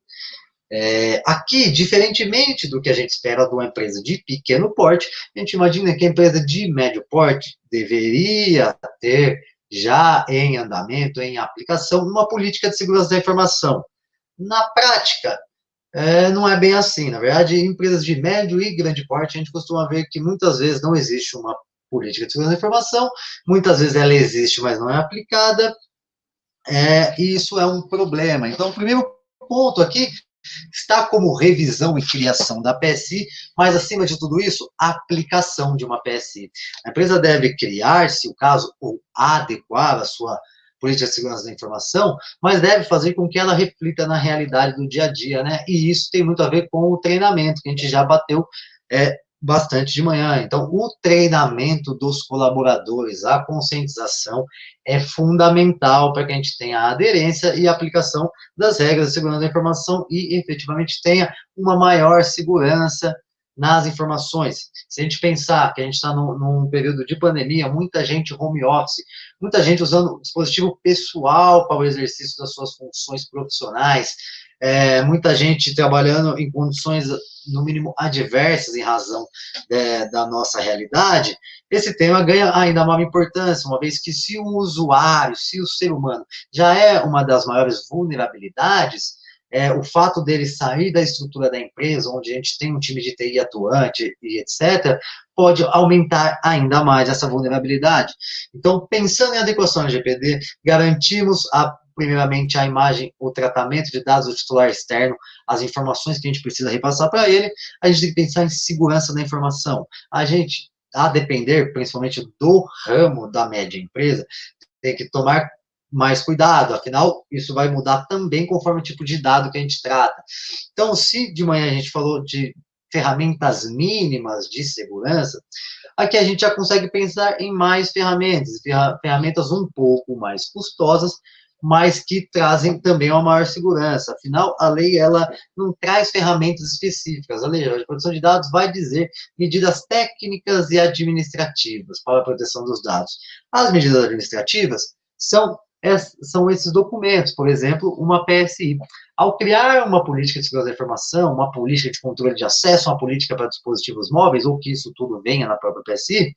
Aqui, diferentemente do que a gente espera de uma empresa de pequeno porte, a gente imagina que a empresa de médio porte deveria ter já em andamento, em aplicação, uma política de segurança da informação. Na prática, não é bem assim. Na verdade, em empresas de médio e grande porte, a gente costuma ver que muitas vezes não existe uma política de segurança da informação, muitas vezes ela existe, mas não é aplicada, e isso é um problema. Então, o primeiro ponto aqui está como revisão e criação da PSI, mas, acima de tudo isso, a aplicação de uma PSI. A empresa deve criar, se o caso, ou adequar a sua política de segurança da informação, mas deve fazer com que ela reflita na realidade do dia a dia, né? E isso tem muito a ver com o treinamento, que a gente já bateu bastante de manhã. Então, o treinamento dos colaboradores, a conscientização é fundamental para que a gente tenha a aderência e a aplicação das regras de segurança da informação e, efetivamente, tenha uma maior segurança nas informações. Se a gente pensar que a gente está num período de pandemia, muita gente home office, muita gente usando dispositivo pessoal para o exercício das suas funções profissionais, muita gente trabalhando em condições, no mínimo, adversas em razão da nossa realidade, esse tema ganha ainda maior importância, uma vez que se o usuário, se o ser humano já é uma das maiores vulnerabilidades, o fato dele sair da estrutura da empresa, onde a gente tem um time de TI atuante e etc., pode aumentar ainda mais essa vulnerabilidade. Então, pensando em adequação ao LGPD, garantimos primeiramente a imagem, o tratamento de dados do titular externo, as informações que a gente precisa repassar para ele, a gente tem que pensar em segurança da informação. A depender, principalmente do ramo da média empresa, tem que tomar mais cuidado, afinal, isso vai mudar também conforme o tipo de dado que a gente trata. Então, se de manhã a gente falou de ferramentas mínimas de segurança, aqui a gente já consegue pensar em mais ferramentas um pouco mais custosas, mas que trazem também uma maior segurança. Afinal, a lei ela não traz ferramentas específicas. A Lei Geral de Proteção de Dados vai dizer medidas técnicas e administrativas para a proteção dos dados. As medidas administrativas são esses documentos, por exemplo, uma PSI. Ao criar uma política de segurança da informação, uma política de controle de acesso, uma política para dispositivos móveis, ou que isso tudo venha na própria PSI,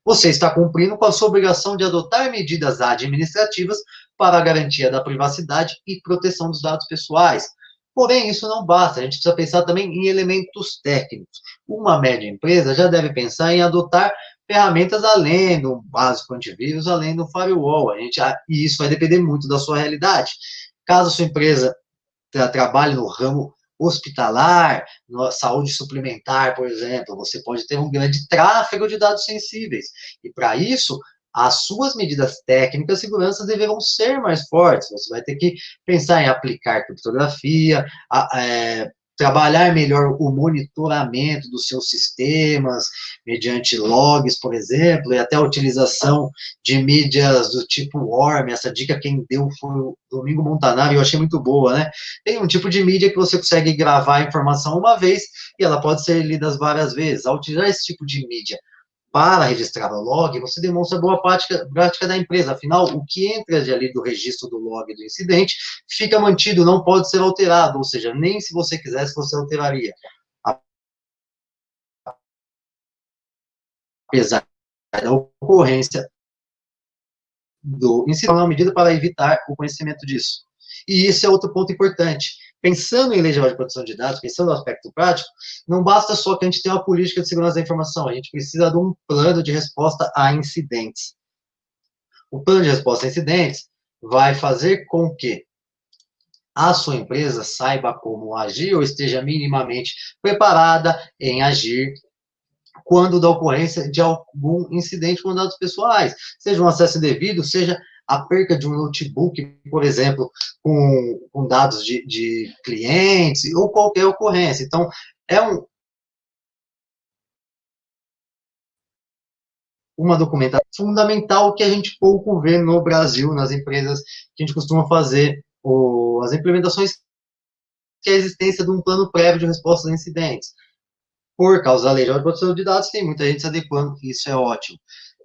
você está cumprindo com a sua obrigação de adotar medidas administrativas para a garantia da privacidade e proteção dos dados pessoais. Porém, isso não basta, a gente precisa pensar também em elementos técnicos. Uma média empresa já deve pensar em adotar ferramentas além do básico antivírus, além do firewall. E isso vai depender muito da sua realidade. Caso a sua empresa trabalhe no ramo hospitalar, na saúde suplementar, por exemplo, você pode ter um grande tráfego de dados sensíveis. E, para isso, as suas medidas técnicas de segurança deverão ser mais fortes. Você vai ter que pensar em aplicar criptografia, trabalhar melhor o monitoramento dos seus sistemas, mediante logs, por exemplo, e até a utilização de mídias do tipo WARM. Essa dica quem deu foi o Domingo Montanari, eu achei muito boa, né? Tem um tipo de mídia que você consegue gravar a informação uma vez e ela pode ser lida várias vezes. Ao utilizar esse tipo de mídia para registrar o log, você demonstra boa prática da empresa. Afinal, o que entra ali do registro do log do incidente fica mantido, não pode ser alterado, ou seja, nem se você quisesse, você alteraria. Apesar da ocorrência do incidente, é uma medida para evitar o conhecimento disso. E esse é outro ponto importante. Pensando em Lei Geral de Proteção de Dados, pensando no aspecto prático, não basta só que a gente tenha uma política de segurança da informação, a gente precisa de um plano de resposta a incidentes. O plano de resposta a incidentes vai fazer com que a sua empresa saiba como agir ou esteja minimamente preparada em agir quando da ocorrência de algum incidente com dados pessoais, seja um acesso indevido, seja a perca de um notebook, por exemplo, com dados de clientes, ou qualquer ocorrência. Então, é uma documentação fundamental que a gente pouco vê no Brasil, nas empresas que a gente costuma fazer, as implementações, que é a existência de um plano prévio de resposta a incidentes. Por causa da Lei de Proteção de Dados, tem muita gente se adequando, e isso é ótimo.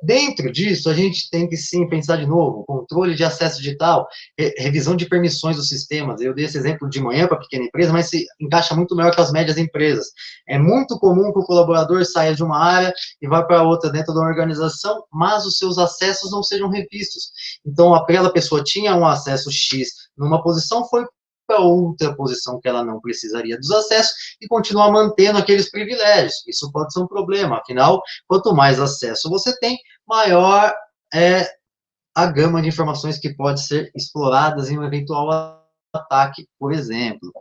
Dentro disso, a gente tem que, sim, pensar de novo, controle de acesso digital, revisão de permissões dos sistemas. Eu dei esse exemplo de manhã para a pequena empresa, mas se encaixa muito melhor com as médias empresas. É muito comum que o colaborador saia de uma área e vá para outra dentro da organização, mas os seus acessos não sejam revistos. Então, aquela pessoa tinha um acesso X numa posição, foi para outra posição que ela não precisaria dos acessos e continuar mantendo aqueles privilégios. Isso pode ser um problema, afinal, quanto mais acesso você tem, maior é a gama de informações que pode ser exploradas em um eventual ataque, por exemplo.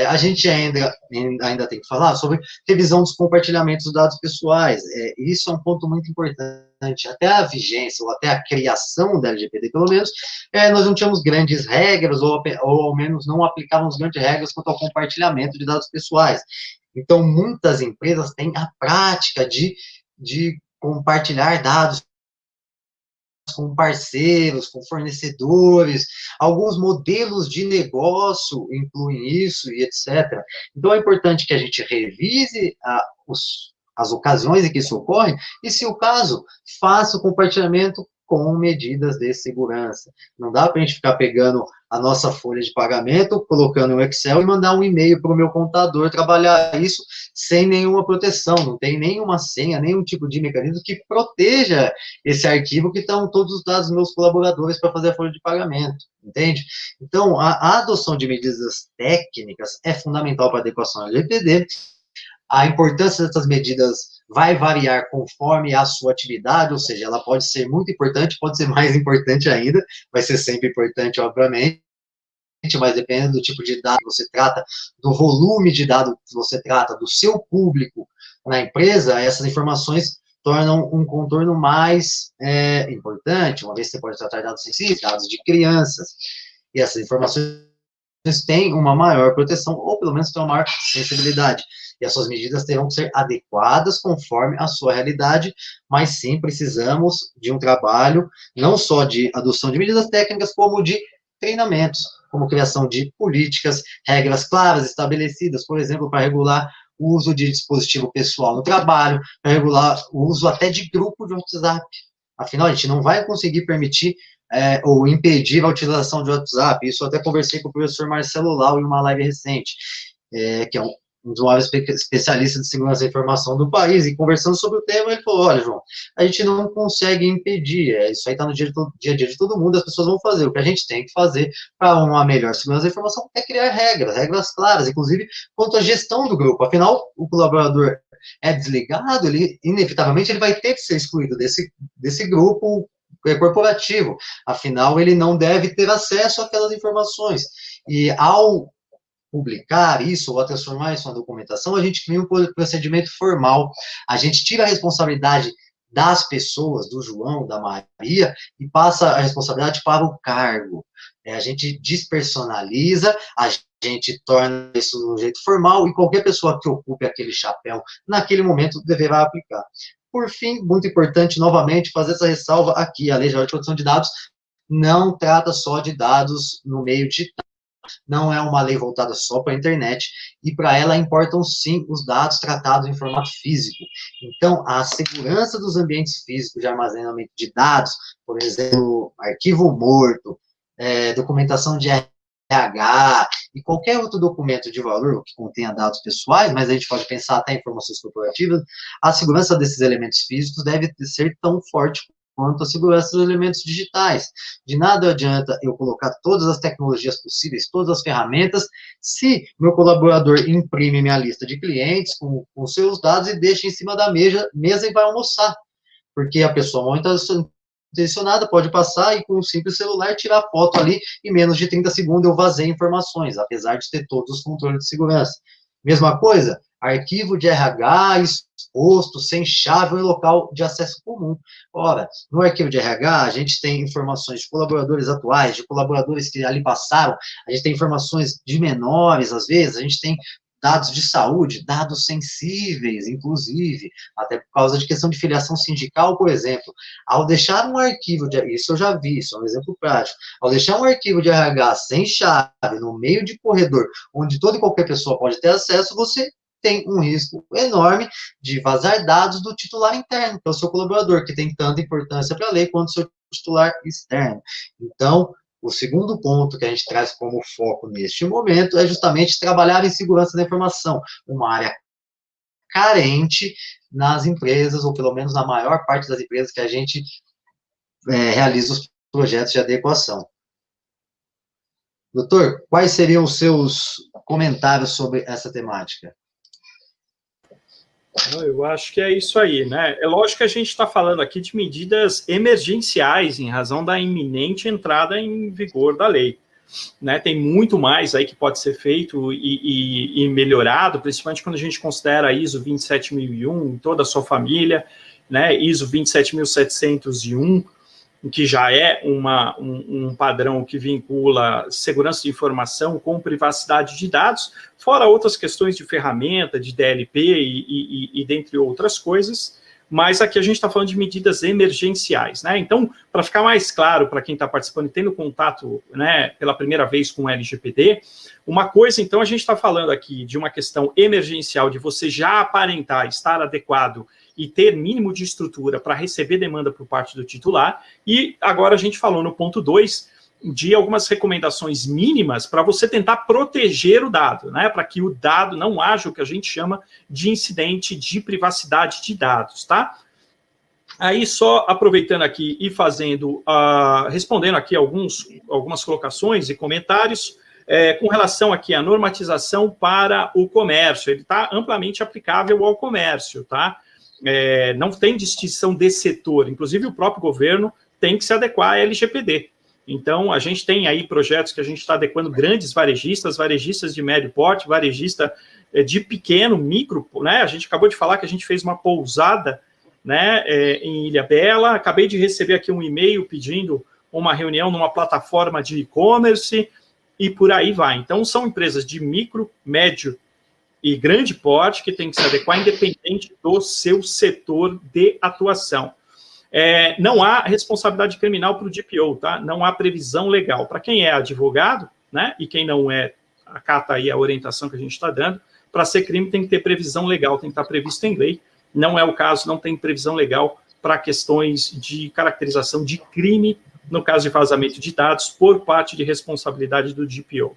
A gente ainda tem que falar sobre revisão dos compartilhamentos dos dados pessoais. Isso é um ponto muito importante. Até a vigência, ou até a criação da LGPD, pelo menos, nós não tínhamos grandes regras, ou ao menos não aplicávamos grandes regras quanto ao compartilhamento de dados pessoais. Então, muitas empresas têm a prática de compartilhar dados com parceiros, com fornecedores, alguns modelos de negócio incluem isso e etc. Então, é importante que a gente revise as ocasiões em que isso ocorre e, se o caso, faça o compartilhamento com medidas de segurança. Não dá para a gente ficar pegando a nossa folha de pagamento, colocando no Excel e mandar um e-mail para o meu contador trabalhar isso sem nenhuma proteção, não tem nenhuma senha, nenhum tipo de mecanismo que proteja esse arquivo que estão todos os dados dos meus colaboradores para fazer a folha de pagamento, entende? Então, a adoção de medidas técnicas é fundamental para a adequação à LGPD. A importância dessas medidas vai variar conforme a sua atividade, ou seja, ela pode ser muito importante, pode ser mais importante ainda, vai ser sempre importante, obviamente, mas dependendo do tipo de dado que você trata, do volume de dado que você trata, do seu público na empresa, essas informações tornam um contorno mais importante, uma vez que você pode tratar dados sensíveis, dados de crianças, e essas informações têm uma maior proteção, ou pelo menos têm uma maior sensibilidade. E as suas medidas terão que ser adequadas conforme a sua realidade, mas sim precisamos de um trabalho, não só de adoção de medidas técnicas, como de treinamentos, como criação de políticas, regras claras estabelecidas, por exemplo, para regular o uso de dispositivo pessoal no trabalho, para regular o uso até de grupo de WhatsApp. Afinal, a gente não vai conseguir permitir ou impedir a utilização de WhatsApp. Isso eu até conversei com o professor Marcelo Lau em uma live recente, que é um dos maiores especialistas de segurança da informação do país, e conversando sobre o tema, ele falou, olha, João, a gente não consegue impedir, isso aí está no dia a dia de todo mundo, as pessoas vão fazer. O que a gente tem que fazer para uma melhor segurança da informação é criar regras claras, inclusive quanto à gestão do grupo. Afinal, o colaborador é desligado, ele, inevitavelmente, ele vai ter que ser excluído desse grupo corporativo. Afinal, ele não deve ter acesso àquelas informações. E ao publicar isso ou a transformar isso em uma documentação, a gente cria um procedimento formal, a gente tira a responsabilidade das pessoas, do João, da Maria, e passa a responsabilidade para o cargo. A gente despersonaliza, a gente torna isso de um jeito formal, e qualquer pessoa que ocupe aquele chapéu, naquele momento, deverá aplicar. Por fim, muito importante, novamente, fazer essa ressalva aqui, a Lei Geral de Proteção de Dados não trata só de dados no meio digital, não é uma lei voltada só para a internet, e para ela importam sim os dados tratados em formato físico. Então, a segurança dos ambientes físicos de armazenamento de dados, por exemplo, arquivo morto, documentação de RH, e qualquer outro documento de valor que contenha dados pessoais, mas a gente pode pensar até em informações corporativas, a segurança desses elementos físicos deve ser tão forte quanto a segurança dos elementos digitais. De nada adianta eu colocar todas as tecnologias possíveis, todas as ferramentas, se meu colaborador imprime minha lista de clientes com seus dados e deixa em cima da mesa e vai almoçar. Porque a pessoa mal intencionada pode passar e com um simples celular tirar foto ali, em menos de 30 segundos eu vazei informações, apesar de ter todos os controles de segurança. Mesma coisa, arquivo de RH exposto, sem chave ou em local de acesso comum. Ora, no arquivo de RH, a gente tem informações de colaboradores atuais, de colaboradores que ali passaram, a gente tem informações de menores, às vezes, a gente tem dados de saúde, dados sensíveis, inclusive, até por causa de questão de filiação sindical, por exemplo. Ao deixar um arquivo, isso eu já vi, isso é um exemplo prático, ao deixar um arquivo de RH sem chave, no meio de corredor, onde toda e qualquer pessoa pode ter acesso, você tem um risco enorme de vazar dados do titular interno, que é o seu colaborador, que tem tanta importância para a lei quanto o seu titular externo. Então, o segundo ponto que a gente traz como foco neste momento é justamente trabalhar em segurança da informação, uma área carente nas empresas, ou pelo menos na maior parte das empresas que a gente realiza os projetos de adequação. Doutor, quais seriam os seus comentários sobre essa temática? Eu acho que é isso aí, né? É lógico que a gente está falando aqui de medidas emergenciais em razão da iminente entrada em vigor da lei. né? Tem muito mais aí que pode ser feito e melhorado, principalmente quando a gente considera a ISO 27001, toda a sua família, né? ISO 27701, que já é um padrão que vincula segurança de informação com privacidade de dados, fora outras questões de ferramenta, de DLP e dentre outras coisas, mas aqui a gente está falando de medidas emergenciais, né? Então, para ficar mais claro para quem está participando e tendo contato, né, pela primeira vez com o LGPD, uma coisa, então, a gente está falando aqui de uma questão emergencial, de você já aparentar estar adequado e ter mínimo de estrutura para receber demanda por parte do titular, e agora a gente falou no ponto 2 de algumas recomendações mínimas para você tentar proteger o dado, né, para que o dado não haja o que a gente chama de incidente de privacidade de dados, tá? Aí, só aproveitando aqui e fazendo, respondendo aqui algumas colocações e comentários, com relação aqui à normatização para o comércio, ele está amplamente aplicável ao comércio, tá? Não tem distinção de setor, inclusive o próprio governo tem que se adequar à LGPD. Então, a gente tem aí projetos que a gente está adequando grandes varejistas de médio porte, varejista de pequeno, micro, né? A gente acabou de falar que a gente fez uma pousada, né, em Ilhabela, acabei de receber aqui um e-mail pedindo uma reunião numa plataforma de e-commerce e por aí vai. Então, são empresas de micro, médio e grande porte que tem que se adequar independente do seu setor de atuação. Não há responsabilidade criminal para o DPO, tá? Não há previsão legal. Para quem é advogado, né, e quem não é, acata aí a orientação que a gente está dando, para ser crime tem que ter previsão legal, tem que estar previsto em lei. Não é o caso, não tem previsão legal para questões de caracterização de crime, no caso de vazamento de dados, por parte de responsabilidade do DPO.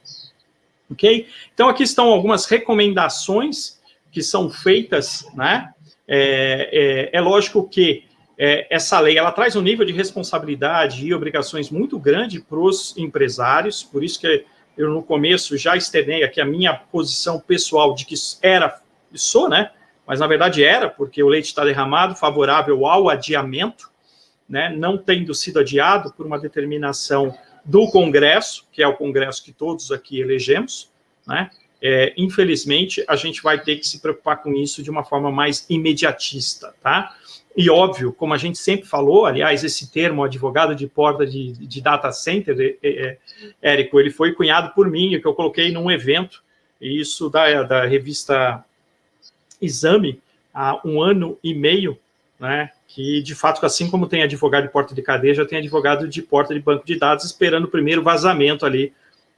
Ok? Então, aqui estão algumas recomendações que são feitas, né? É lógico que essa lei, ela traz um nível de responsabilidade e obrigações muito grande para os empresários, por isso que eu, no começo, já externei aqui a minha posição pessoal de que sou, né? Mas, na verdade, porque o leite está derramado, favorável ao adiamento, né? Não tendo sido adiado por uma determinação do Congresso, que é o Congresso que todos aqui elegemos, né? Infelizmente, a gente vai ter que se preocupar com isso de uma forma mais imediatista, tá? E óbvio, como a gente sempre falou, aliás, esse termo, advogado de porta de data center, Érico, ele foi cunhado por mim, que eu coloquei num evento, e isso da revista Exame, há 1 ano e meio, né, que, de fato, assim como tem advogado de porta de cadeia, já tem advogado de porta de banco de dados esperando o primeiro vazamento ali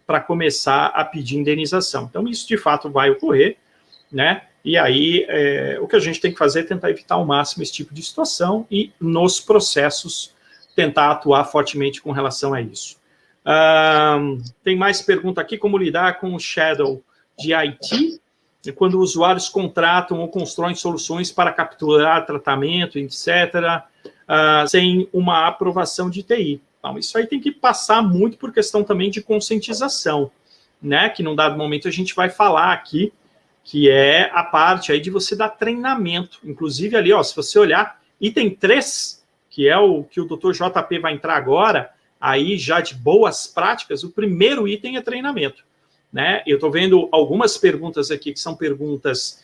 para começar a pedir indenização. Então, isso, de fato, vai ocorrer, né? E aí, o que a gente tem que fazer é tentar evitar ao máximo esse tipo de situação e, nos processos, tentar atuar fortemente com relação a isso. Tem mais pergunta aqui, como lidar com o shadow de IT, quando usuários contratam ou constroem soluções para capturar tratamento, etc., sem uma aprovação de TI. Então, isso aí tem que passar muito por questão também de conscientização, né? Que num dado momento a gente vai falar aqui, que é a parte aí de você dar treinamento. Inclusive ali, ó, se você olhar, item 3, que é o que o Dr. JP vai entrar agora, aí já de boas práticas, o primeiro item é treinamento, né? Eu estou vendo algumas perguntas aqui que são perguntas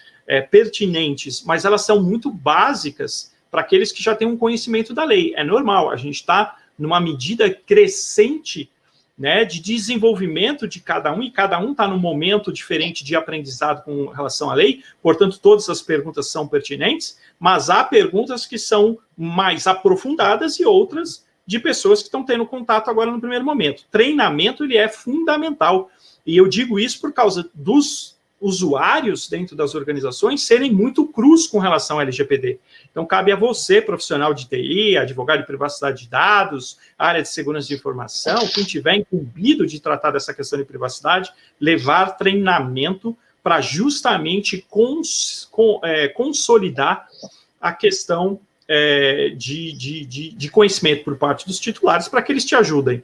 pertinentes, mas elas são muito básicas para aqueles que já têm um conhecimento da lei. É normal, a gente está numa medida crescente, né, de desenvolvimento de cada um, e cada um está num momento diferente de aprendizado com relação à lei, portanto, todas as perguntas são pertinentes, mas há perguntas que são mais aprofundadas e outras de pessoas que estão tendo contato agora no primeiro momento. Treinamento, ele é fundamental, e eu digo isso por causa dos usuários dentro das organizações serem muito crus com relação ao LGPD. Então, cabe a você, profissional de TI, advogado de privacidade de dados, área de segurança de informação, quem tiver incumbido de tratar dessa questão de privacidade, levar treinamento para justamente consolidar a questão de conhecimento por parte dos titulares, para que eles te ajudem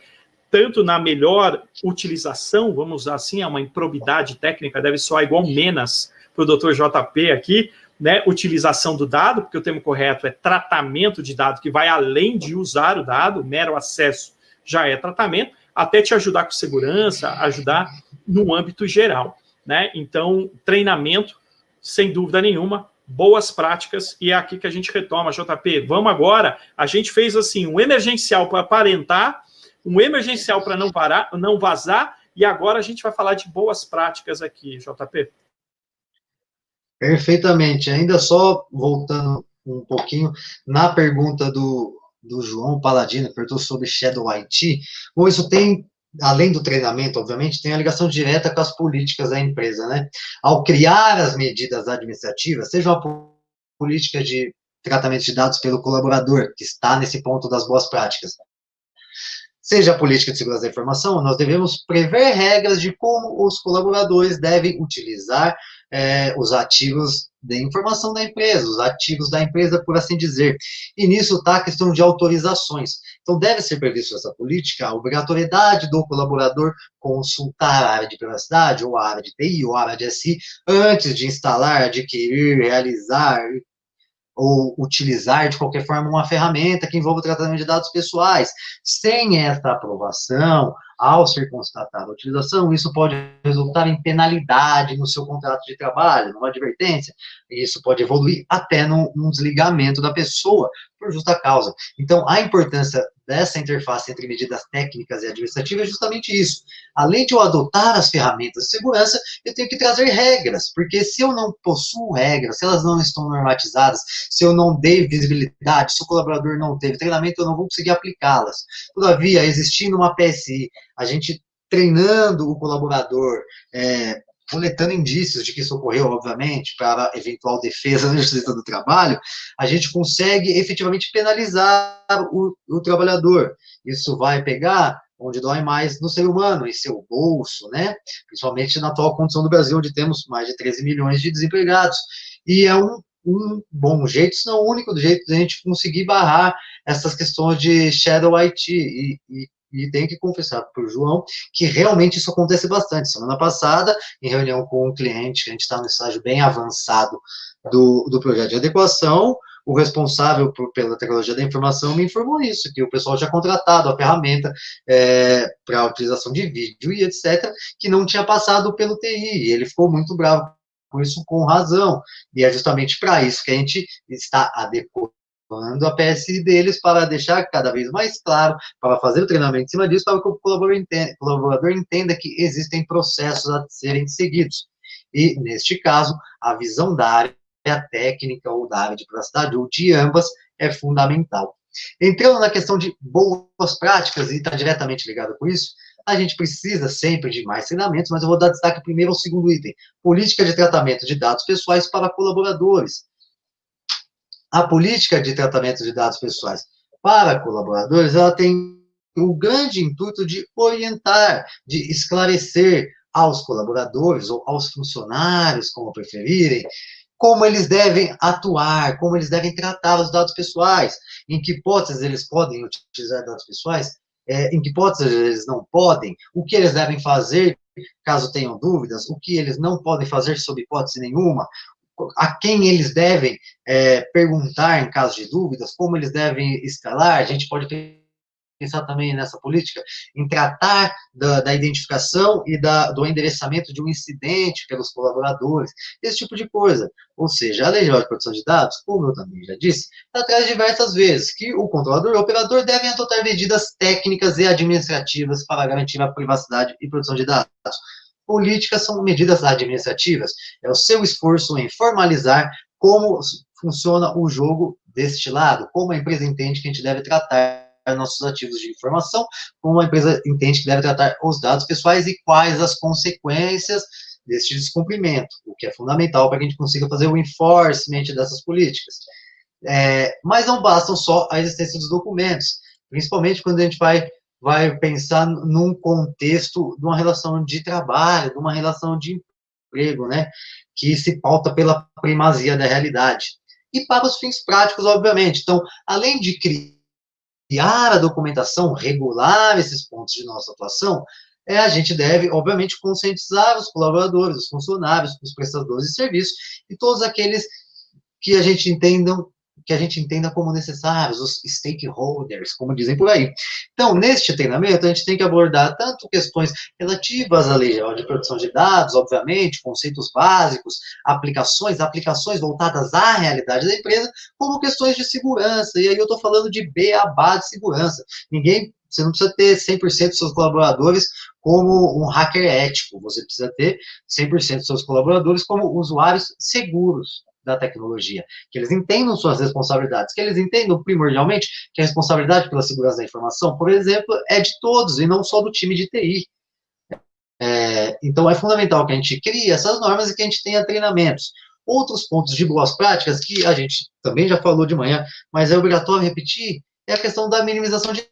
tanto na melhor utilização, vamos usar assim, uma improbidade técnica, deve soar igual menos para o Dr. JP aqui, né? Utilização do dado, porque o termo correto é tratamento de dado, que vai além de usar o dado, mero acesso já é tratamento, até te ajudar com segurança, ajudar no âmbito geral, né? Então, treinamento, sem dúvida nenhuma, boas práticas, e é aqui que a gente retoma, JP. Vamos agora, a gente fez assim, um emergencial para aparentar, um emergencial para não parar, não vazar, e agora a gente vai falar de boas práticas aqui, JP. Perfeitamente. Ainda só voltando um pouquinho na pergunta do João Paladino, perguntou sobre Shadow IT. Bom, isso tem, além do treinamento, obviamente, tem a ligação direta com as políticas da empresa, né? Ao criar as medidas administrativas, seja uma política de tratamento de dados pelo colaborador, que está nesse ponto das boas práticas, seja a política de segurança da informação, nós devemos prever regras de como os colaboradores devem utilizar os ativos de informação da empresa, os ativos da empresa, por assim dizer. E nisso está a questão de autorizações. Então, deve ser previsto nessa política a obrigatoriedade do colaborador consultar a área de privacidade, ou a área de TI, ou a área de SI, antes de instalar, adquirir, realizar, ou utilizar de qualquer forma uma ferramenta que envolva o tratamento de dados pessoais. Sem essa aprovação, ao ser constatada a utilização, isso pode resultar em penalidade no seu contrato de trabalho, numa advertência, e isso pode evoluir até num desligamento da pessoa, por justa causa. Então, a importância dessa interface entre medidas técnicas e administrativas é justamente isso. Além de eu adotar as ferramentas de segurança, eu tenho que trazer regras, porque se eu não possuo regras, se elas não estão normatizadas, se eu não dei visibilidade, se o colaborador não teve treinamento, eu não vou conseguir aplicá-las. Todavia, existindo uma PSI, a gente treinando o colaborador, coletando indícios de que isso ocorreu, obviamente, para eventual defesa na Justiça do Trabalho, a gente consegue efetivamente penalizar o trabalhador. Isso vai pegar onde dói mais no ser humano, em seu bolso, né? Principalmente na atual condição do Brasil, onde temos mais de 13 milhões de desempregados. E é um bom jeito, se não o único jeito de a gente conseguir barrar essas questões de Shadow IT. E tenho que confessar para o João que realmente isso acontece bastante. Semana passada, em reunião com um cliente, a gente está no estágio bem avançado do projeto de adequação, o responsável pela tecnologia da informação me informou isso, que o pessoal tinha contratado a ferramenta para a utilização de vídeo e etc., que não tinha passado pelo TI, e ele ficou muito bravo com isso, com razão, e é justamente para isso que a gente está adequando a PSI deles, para deixar cada vez mais claro, para fazer o treinamento em cima disso, para que o colaborador entenda que existem processos a serem seguidos. E, neste caso, a visão da área técnica ou da área de privacidade, ou de ambas, é fundamental. Entrando na questão de boas práticas, e está diretamente ligado com isso, a gente precisa sempre de mais treinamentos, mas eu vou dar destaque primeiro ao segundo item, política de tratamento de dados pessoais para colaboradores. A política de tratamento de dados pessoais para colaboradores, ela tem o grande intuito de orientar, de esclarecer aos colaboradores ou aos funcionários, como preferirem, como eles devem atuar, como eles devem tratar os dados pessoais, em que hipóteses eles podem utilizar dados pessoais, em que hipóteses eles não podem, o que eles devem fazer caso tenham dúvidas, o que eles não podem fazer sob hipótese nenhuma, a quem eles devem perguntar em caso de dúvidas, como eles devem escalar. A gente pode pensar também nessa política, em tratar da identificação e do endereçamento de um incidente pelos colaboradores, esse tipo de coisa. Ou seja, a Lei Geral de Proteção de Dados, como eu também já disse, traz diversas vezes que o controlador e o operador devem adotar medidas técnicas e administrativas para garantir a privacidade e proteção de dados. Políticas são medidas administrativas, é o seu esforço em formalizar como funciona o jogo deste lado, como a empresa entende que a gente deve tratar nossos ativos de informação, como a empresa entende que deve tratar os dados pessoais e quais as consequências deste descumprimento, o que é fundamental para que a gente consiga fazer o enforcement dessas políticas. Mas não bastam só a existência dos documentos, principalmente quando a gente vai pensar num contexto de uma relação de trabalho, de uma relação de emprego, né, que se pauta pela primazia da realidade. E para os fins práticos, obviamente. Então, além de criar a documentação, regular esses pontos de nossa atuação, a gente deve, obviamente, conscientizar os colaboradores, os funcionários, os prestadores de serviços e todos aqueles que a gente que a gente entenda como necessários, os stakeholders, como dizem por aí. Então, neste treinamento, a gente tem que abordar tanto questões relativas à Lei Geral de Proteção de Dados, obviamente, conceitos básicos, aplicações voltadas à realidade da empresa, como questões de segurança. E aí eu estou falando de beabá de segurança. Você não precisa ter 100% dos seus colaboradores como um hacker ético, você precisa ter 100% dos seus colaboradores como usuários seguros da tecnologia, que eles entendam suas responsabilidades, que eles entendam primordialmente que a responsabilidade pela segurança da informação, por exemplo, é de todos e não só do time de TI. Então, é fundamental que a gente crie essas normas e que a gente tenha treinamentos. Outros pontos de boas práticas, que a gente também já falou de manhã, mas é obrigatório repetir, é a questão da minimização de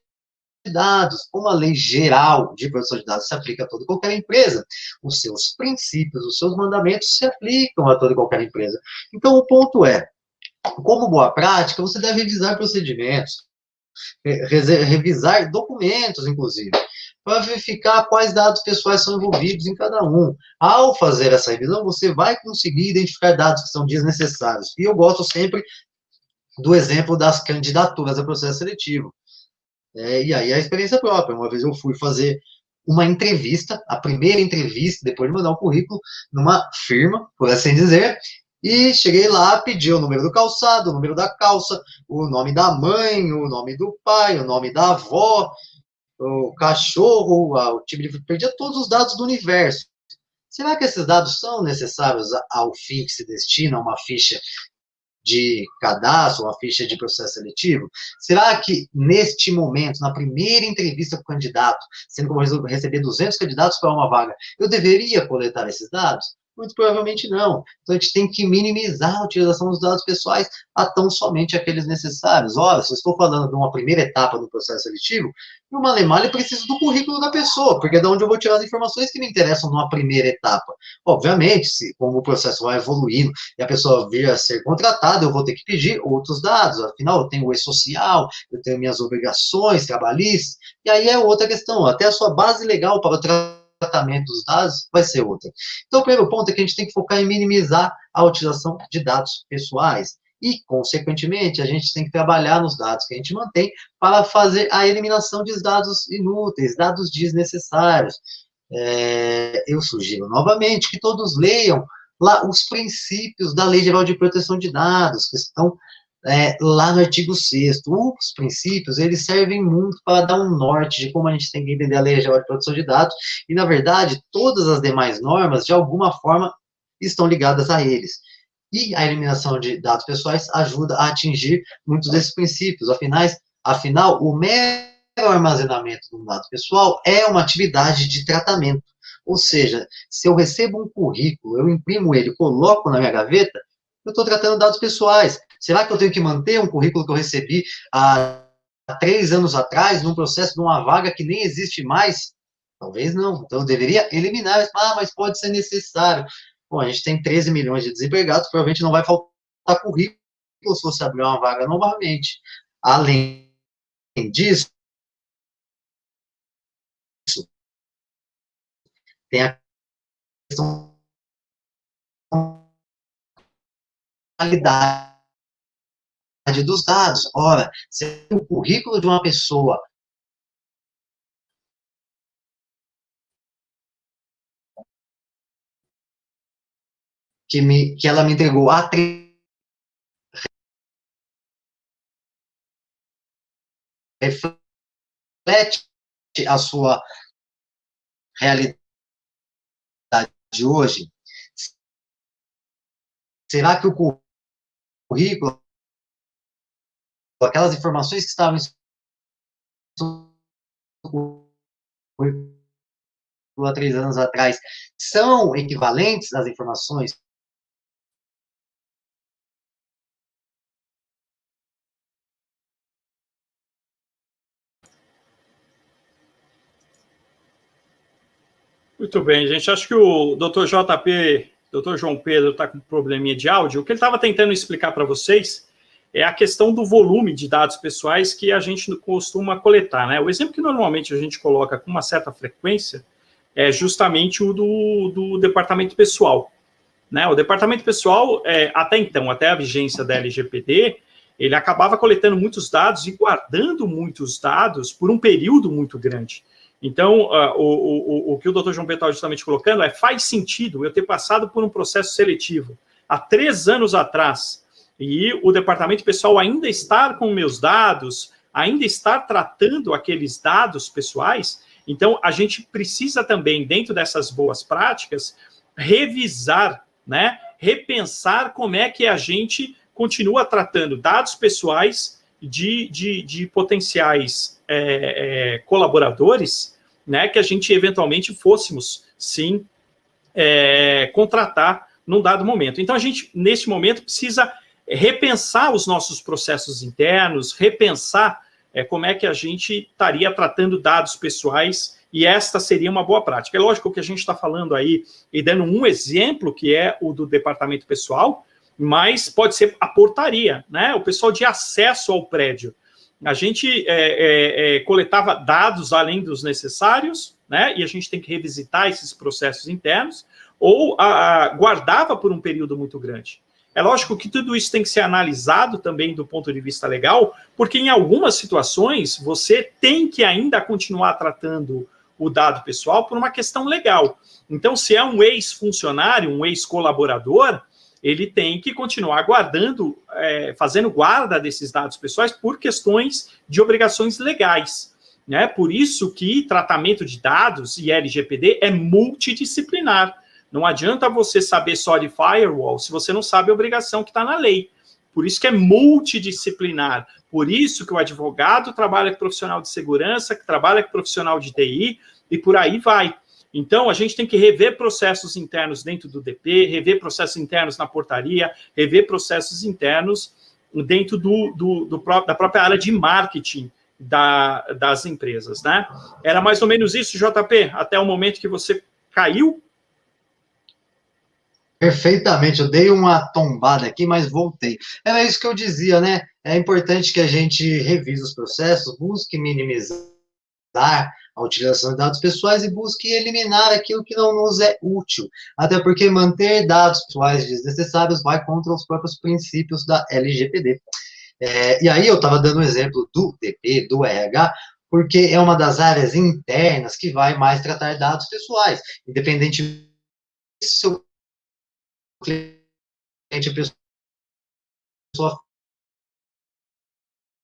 dados. Uma lei geral de proteção de dados se aplica a toda e qualquer empresa. Os seus princípios, os seus mandamentos se aplicam a toda e qualquer empresa. Então, o ponto é, como boa prática, você deve revisar procedimentos, revisar documentos, inclusive, para verificar quais dados pessoais são envolvidos em cada um. Ao fazer essa revisão, você vai conseguir identificar dados que são desnecessários. E eu gosto sempre do exemplo das candidaturas a processo seletivo. E aí a experiência própria. Uma vez eu fui fazer uma entrevista, a primeira entrevista, depois de mandar um currículo, numa firma, por assim dizer, e cheguei lá, pedi o número do calçado, o número da calça, o nome da mãe, o nome do pai, o nome da avó, o cachorro, o tipo de... Perdia todos os dados do universo. Será que esses dados são necessários ao fim que se destina a uma ficha de cadastro, uma ficha de processo seletivo? Será que, neste momento, na primeira entrevista com o candidato, sendo que eu vou receber 200 candidatos para uma vaga, eu deveria coletar esses dados? Muito provavelmente não. Então, a gente tem que minimizar a utilização dos dados pessoais a tão somente aqueles necessários. Ora, se eu estou falando de uma primeira etapa do processo seletivo, no Malemalha eu preciso do currículo da pessoa, porque é de onde eu vou tirar as informações que me interessam numa primeira etapa. Obviamente, como o processo vai evoluindo e a pessoa vir a ser contratada, eu vou ter que pedir outros dados. Afinal, eu tenho o e-social, eu tenho minhas obrigações trabalhistas, e aí é outra questão. Até a sua base legal para o tratamento dos dados vai ser outra. Então, o primeiro ponto é que a gente tem que focar em minimizar a utilização de dados pessoais. E, consequentemente, a gente tem que trabalhar nos dados que a gente mantém para fazer a eliminação de dados inúteis, dados desnecessários. Eu sugiro novamente que todos leiam lá os princípios da Lei Geral de Proteção de Dados, que estão lá no artigo 6º. Os princípios, eles servem muito para dar um norte de como a gente tem que entender a Lei Geral de Proteção de Dados, e, na verdade, todas as demais normas, de alguma forma, estão ligadas a eles. E a eliminação de dados pessoais ajuda a atingir muitos desses princípios. Afinal, o mero armazenamento de um dado pessoal é uma atividade de tratamento. Ou seja, se eu recebo um currículo, eu imprimo ele, coloco na minha gaveta, eu estou tratando dados pessoais. Será que eu tenho que manter um currículo que eu recebi há 3 anos atrás, num processo de uma vaga que nem existe mais? Talvez não. Então, eu deveria eliminar. Mas pode ser necessário. Bom, a gente tem 13 milhões de desempregados, provavelmente não vai faltar currículo se você abrir uma vaga novamente. Além disso, tem a questão da qualidade dos dados. Ora, se o currículo de uma pessoa que ela me entregou há 3 reflete a sua realidade de hoje, será que o currículo, aquelas informações que estavam há 3 anos atrás, são equivalentes às informações Muito bem, gente. Acho que o Dr. JP, Dr. João Pedro, está com um probleminha de áudio. O que ele estava tentando explicar para vocês é a questão do volume de dados pessoais que a gente costuma coletar, né? O exemplo que normalmente a gente coloca com uma certa frequência é justamente o do departamento pessoal, né? O departamento pessoal, até então, até a vigência da LGPD, ele acabava coletando muitos dados e guardando muitos dados por um período muito grande. Então, o que o Dr. João Pedro está justamente colocando faz sentido eu ter passado por um processo seletivo há 3 anos atrás, e o departamento pessoal ainda estar com meus dados, ainda estar tratando aqueles dados pessoais. Então, a gente precisa também, dentro dessas boas práticas, revisar, né, repensar como é que a gente continua tratando dados pessoais de potenciais colaboradores, né, que a gente eventualmente fôssemos, sim, contratar num dado momento. Então, a gente, neste momento, precisa repensar os nossos processos internos, repensar como é que a gente estaria tratando dados pessoais, e esta seria uma boa prática. É lógico que a gente está falando aí e dando um exemplo, que é o do departamento pessoal, mas pode ser a portaria, né? O pessoal de acesso ao prédio. A gente coletava dados além dos necessários, né? E a gente tem que revisitar esses processos internos, ou guardava por um período muito grande. É lógico que tudo isso tem que ser analisado também do ponto de vista legal, porque em algumas situações você tem que ainda continuar tratando o dado pessoal por uma questão legal. Então, se é um ex-funcionário, um ex-colaborador, ele tem que continuar guardando, fazendo guarda desses dados pessoais por questões de obrigações legais, né? Por isso que tratamento de dados e LGPD é multidisciplinar. Não adianta você saber só de firewall se você não sabe a obrigação que está na lei. Por isso que é multidisciplinar. Por isso que o advogado trabalha com profissional de segurança, que trabalha com profissional de TI, e por aí vai. Então, a gente tem que rever processos internos dentro do DP, rever processos internos na portaria, rever processos internos dentro da própria área de marketing das empresas, né? Era mais ou menos isso, JP, até o momento que você caiu. Perfeitamente, eu dei uma tombada aqui, mas voltei. Era isso que eu dizia, né? É importante que a gente revise os processos, busque minimizar a utilização de dados pessoais e busque eliminar aquilo que não nos é útil. Até porque manter dados pessoais desnecessários vai contra os próprios princípios da LGPD. E aí eu estava dando o exemplo do DP, do RH, porque é uma das áreas internas que vai mais tratar dados pessoais, independente se o cliente é pessoa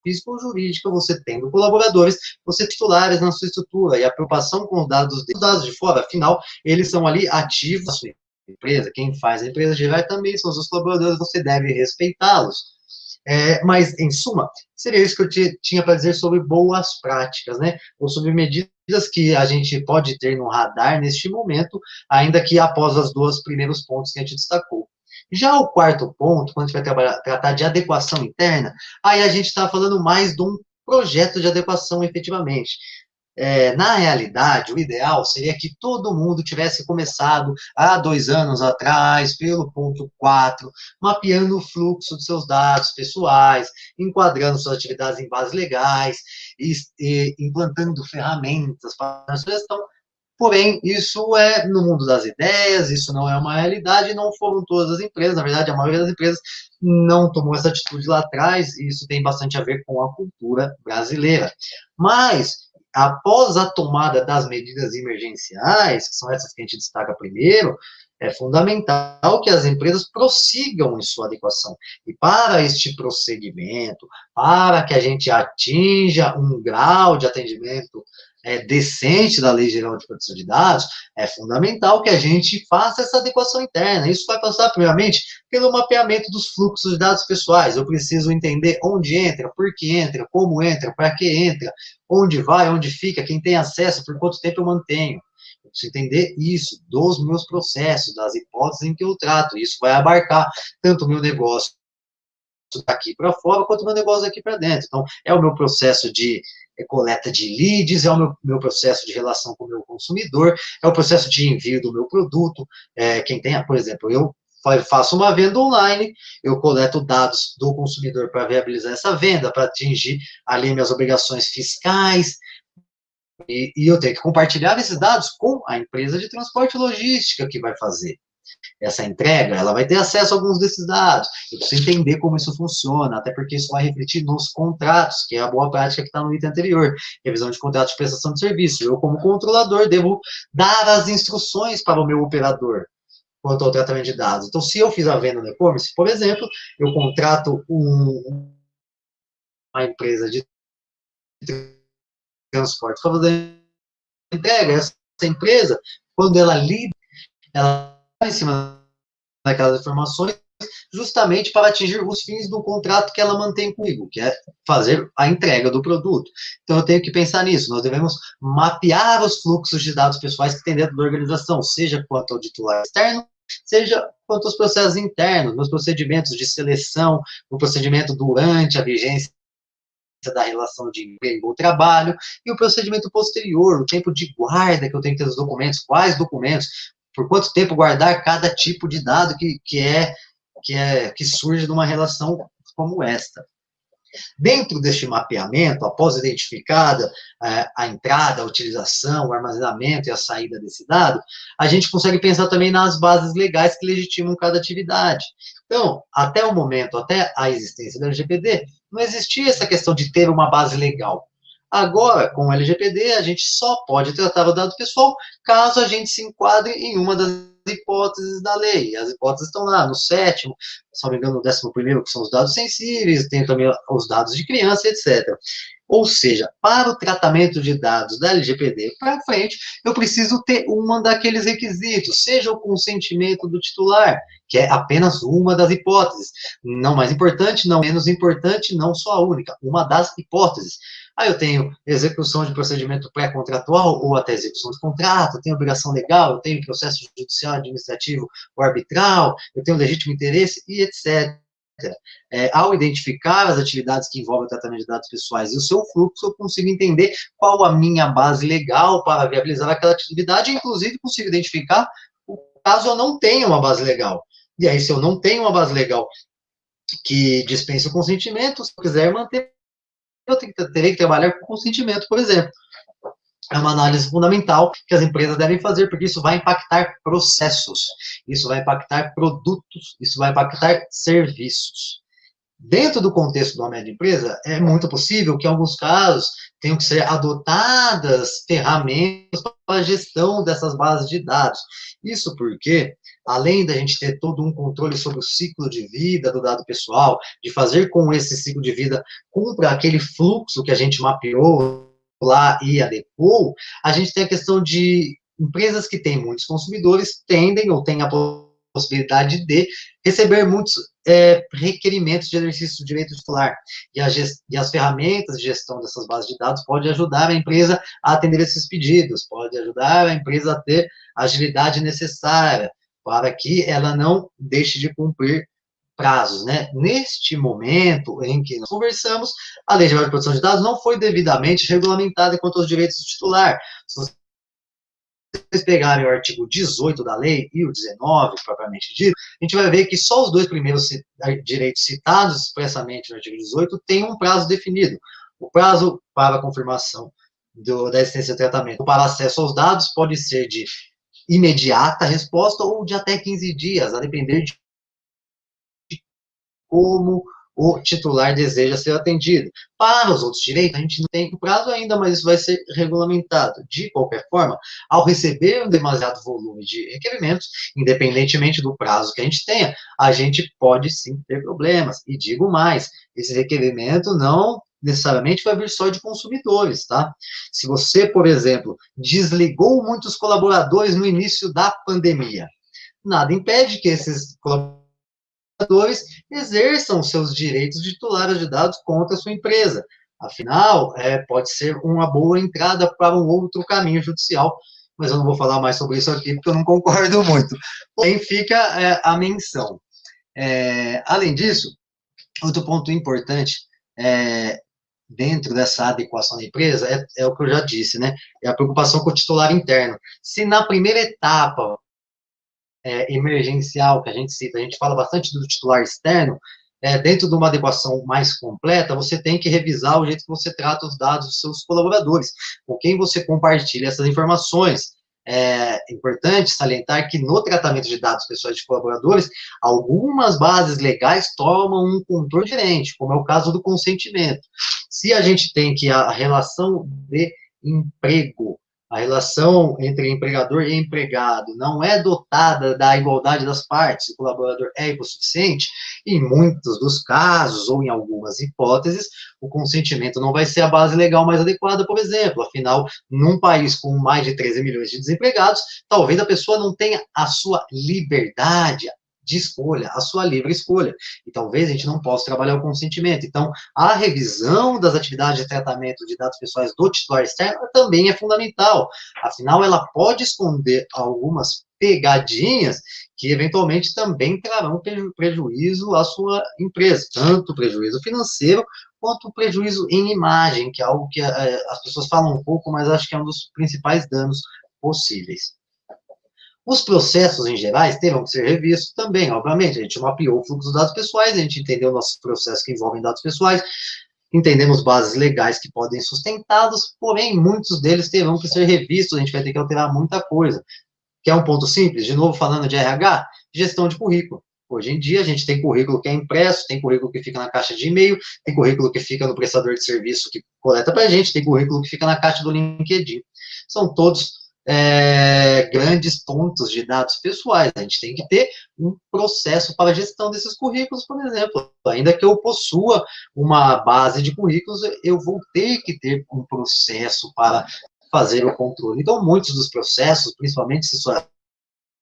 física ou jurídica, você tendo colaboradores, você titulares na sua estrutura, e a preocupação com os dados de fora, afinal, eles são ali ativos da sua empresa, quem faz a empresa gerar também são os seus colaboradores, você deve respeitá-los. Mas, em suma, seria isso que eu tinha para dizer sobre boas práticas, né? Ou sobre medidas que a gente pode ter no radar neste momento, ainda que após os 2 primeiros pontos que a gente destacou. Já o 4º ponto, quando a gente vai tratar de adequação interna, aí a gente está falando mais de um projeto de adequação efetivamente. Na realidade, o ideal seria que todo mundo tivesse começado há 2 anos atrás, pelo ponto 4, mapeando o fluxo de seus dados pessoais, enquadrando suas atividades em bases legais, e implantando ferramentas para a gestão. Porém, isso é no mundo das ideias, isso não é uma realidade, não foram todas as empresas, na verdade, a maioria das empresas não tomou essa atitude lá atrás, e isso tem bastante a ver com a cultura brasileira. Mas, após a tomada das medidas emergenciais, que são essas que a gente destaca primeiro, é fundamental que as empresas prossigam em sua adequação. E para este prosseguimento, para que a gente atinja um grau de atendimento decente da Lei Geral de Proteção de Dados, é fundamental que a gente faça essa adequação interna. Isso vai passar, primeiramente, pelo mapeamento dos fluxos de dados pessoais. Eu preciso entender onde entra, por que entra, como entra, para que entra, onde vai, onde fica, quem tem acesso, por quanto tempo eu mantenho. Eu preciso entender isso dos meus processos, das hipóteses em que eu trato. Isso vai abarcar tanto o meu negócio daqui para fora, quanto o meu negócio daqui para dentro. Então, é o meu processo de coleta de leads, é o meu processo de relação com o meu consumidor, é o processo de envio do meu produto. Quem tem, por exemplo, eu faço uma venda online, eu coleto dados do consumidor para viabilizar essa venda, para atingir ali minhas obrigações fiscais, e eu tenho que compartilhar esses dados com a empresa de transporte e logística que vai fazer. essa entrega, ela vai ter acesso a alguns desses dados. Eu preciso entender como isso funciona, até porque isso vai refletir nos contratos, que é a boa prática que está no item anterior, revisão de contratos de prestação de serviço. Eu, como controlador, devo dar as instruções para o meu operador quanto ao tratamento de dados. Então, se eu fiz a venda no e-commerce, por exemplo, eu contrato uma empresa de transporte para fazer entrega, essa empresa, quando ela lida, ela está em cima daquelas informações justamente para atingir os fins do contrato que ela mantém comigo, que é fazer a entrega do produto. Então, eu tenho que pensar nisso. Nós devemos mapear os fluxos de dados pessoais que tem dentro da organização, seja quanto ao titular externo, seja quanto aos processos internos, nos procedimentos de seleção, no procedimento durante a vigência da relação de emprego ou trabalho, e o procedimento posterior, o tempo de guarda que eu tenho que ter os documentos, quais documentos, por quanto tempo guardar cada tipo de dado que surge de uma relação como esta. Dentro deste mapeamento, após identificada a entrada, a utilização, o armazenamento e a saída desse dado, a gente consegue pensar também nas bases legais que legitimam cada atividade. Então, até o momento, até a existência do LGPD, não existia essa questão de ter uma base legal. Agora, com o LGPD, a gente só pode tratar o dado pessoal caso a gente se enquadre em uma das hipóteses da lei. As hipóteses estão lá no 7º, se não me engano, no 11º, que são os dados sensíveis, tem também os dados de criança, etc. Ou seja, para o tratamento de dados da LGPD para frente, eu preciso ter uma daqueles requisitos, seja o consentimento do titular, que é apenas uma das hipóteses, não mais importante, não menos importante, não só a única, uma das hipóteses. Aí eu tenho execução de procedimento pré-contratual ou até execução de contrato, eu tenho obrigação legal, eu tenho processo judicial, administrativo ou arbitral, eu tenho legítimo interesse e etc. Ao identificar as atividades que envolvem o tratamento de dados pessoais e o seu fluxo, eu consigo entender qual a minha base legal para viabilizar aquela atividade, e inclusive consigo identificar o caso eu não tenha uma base legal. E aí, se eu não tenho uma base legal que dispense o consentimento, se eu quiser manter, eu terei que trabalhar com consentimento, por exemplo. É uma análise fundamental que as empresas devem fazer, porque isso vai impactar processos, isso vai impactar produtos, isso vai impactar serviços. Dentro do contexto da média empresa, é muito possível que, em alguns casos, tenham que ser adotadas ferramentas para a gestão dessas bases de dados. Isso porque, além da gente ter todo um controle sobre o ciclo de vida do dado pessoal, de fazer com esse ciclo de vida cumpra aquele fluxo que a gente mapeou lá e adequou, a gente tem a questão de empresas que têm muitos consumidores tendem ou têm a possibilidade de receber muitos requerimentos de exercício do direito titular. E as ferramentas de gestão dessas bases de dados podem ajudar a empresa a atender esses pedidos, pode ajudar a empresa a ter a agilidade necessária para que ela não deixe de cumprir prazos, né? Neste momento em que nós conversamos, a Lei Geral de Proteção de Dados não foi devidamente regulamentada quanto aos direitos do titular. Se vocês pegarem o artigo 18 da lei e o 19, propriamente dito, a gente vai ver que só os dois primeiros direitos citados expressamente no artigo 18 têm um prazo definido. O prazo para a confirmação da existência do tratamento para acesso aos dados pode ser de imediata resposta ou de até 15 dias, a depender de como o titular deseja ser atendido. Para os outros direitos, a gente não tem prazo ainda, mas isso vai ser regulamentado. De qualquer forma, ao receber um demasiado volume de requerimentos, independentemente do prazo que a gente tenha, a gente pode sim ter problemas. E digo mais, esse requerimento não necessariamente vai vir só de consumidores, tá? Se você, por exemplo, desligou muitos colaboradores no início da pandemia, nada impede que esses colaboradores exerçam seus direitos de titulares de dados contra a sua empresa. Afinal, pode ser uma boa entrada para um outro caminho judicial, mas eu não vou falar mais sobre isso aqui, porque eu não concordo muito. Porém, fica a menção. Além disso, outro ponto importante dentro dessa adequação da empresa é o que eu já disse, né? É a preocupação com o titular interno. Se na primeira etapa emergencial que a gente cita, a gente fala bastante do titular externo, dentro de uma adequação mais completa, você tem que revisar o jeito que você trata os dados dos seus colaboradores, com quem você compartilha essas informações, é importante salientar que no tratamento de dados pessoais de colaboradores, algumas bases legais tomam um contorno diferente, como é o caso do consentimento. Se a gente tem que a relação de emprego, a relação entre empregador e empregado não é dotada da igualdade das partes, o colaborador é hipossuficiente, em muitos dos casos, ou em algumas hipóteses, o consentimento não vai ser a base legal mais adequada, por exemplo. Afinal, num país com mais de 13 milhões de desempregados, talvez a pessoa não tenha a sua liberdade de escolha, a sua livre escolha. E talvez a gente não possa trabalhar o consentimento. Então, a revisão das atividades de tratamento de dados pessoais do titular externo também é fundamental. Afinal, ela pode esconder algumas pegadinhas que eventualmente também trarão prejuízo à sua empresa, tanto prejuízo financeiro quanto prejuízo em imagem, que é algo que as pessoas falam um pouco, mas acho que é um dos principais danos possíveis. Os processos em gerais terão que ser revistos também, obviamente. A gente mapeou o fluxo dos dados pessoais, a gente entendeu nossos processos que envolvem dados pessoais, entendemos bases legais que podem sustentá-los, porém, muitos deles terão que ser revistos, a gente vai ter que alterar muita coisa. Que é um ponto simples, de novo falando de RH, gestão de currículo. Hoje em dia, a gente tem currículo que é impresso, tem currículo que fica na caixa de e-mail, tem currículo que fica no prestador de serviço que coleta para a gente, tem currículo que fica na caixa do LinkedIn. São todos grandes pontos de dados pessoais. A gente tem que ter um processo para a gestão desses currículos, por exemplo. Ainda que eu possua uma base de currículos, eu vou ter que ter um processo para fazer o controle. Então, muitos dos processos, principalmente se sua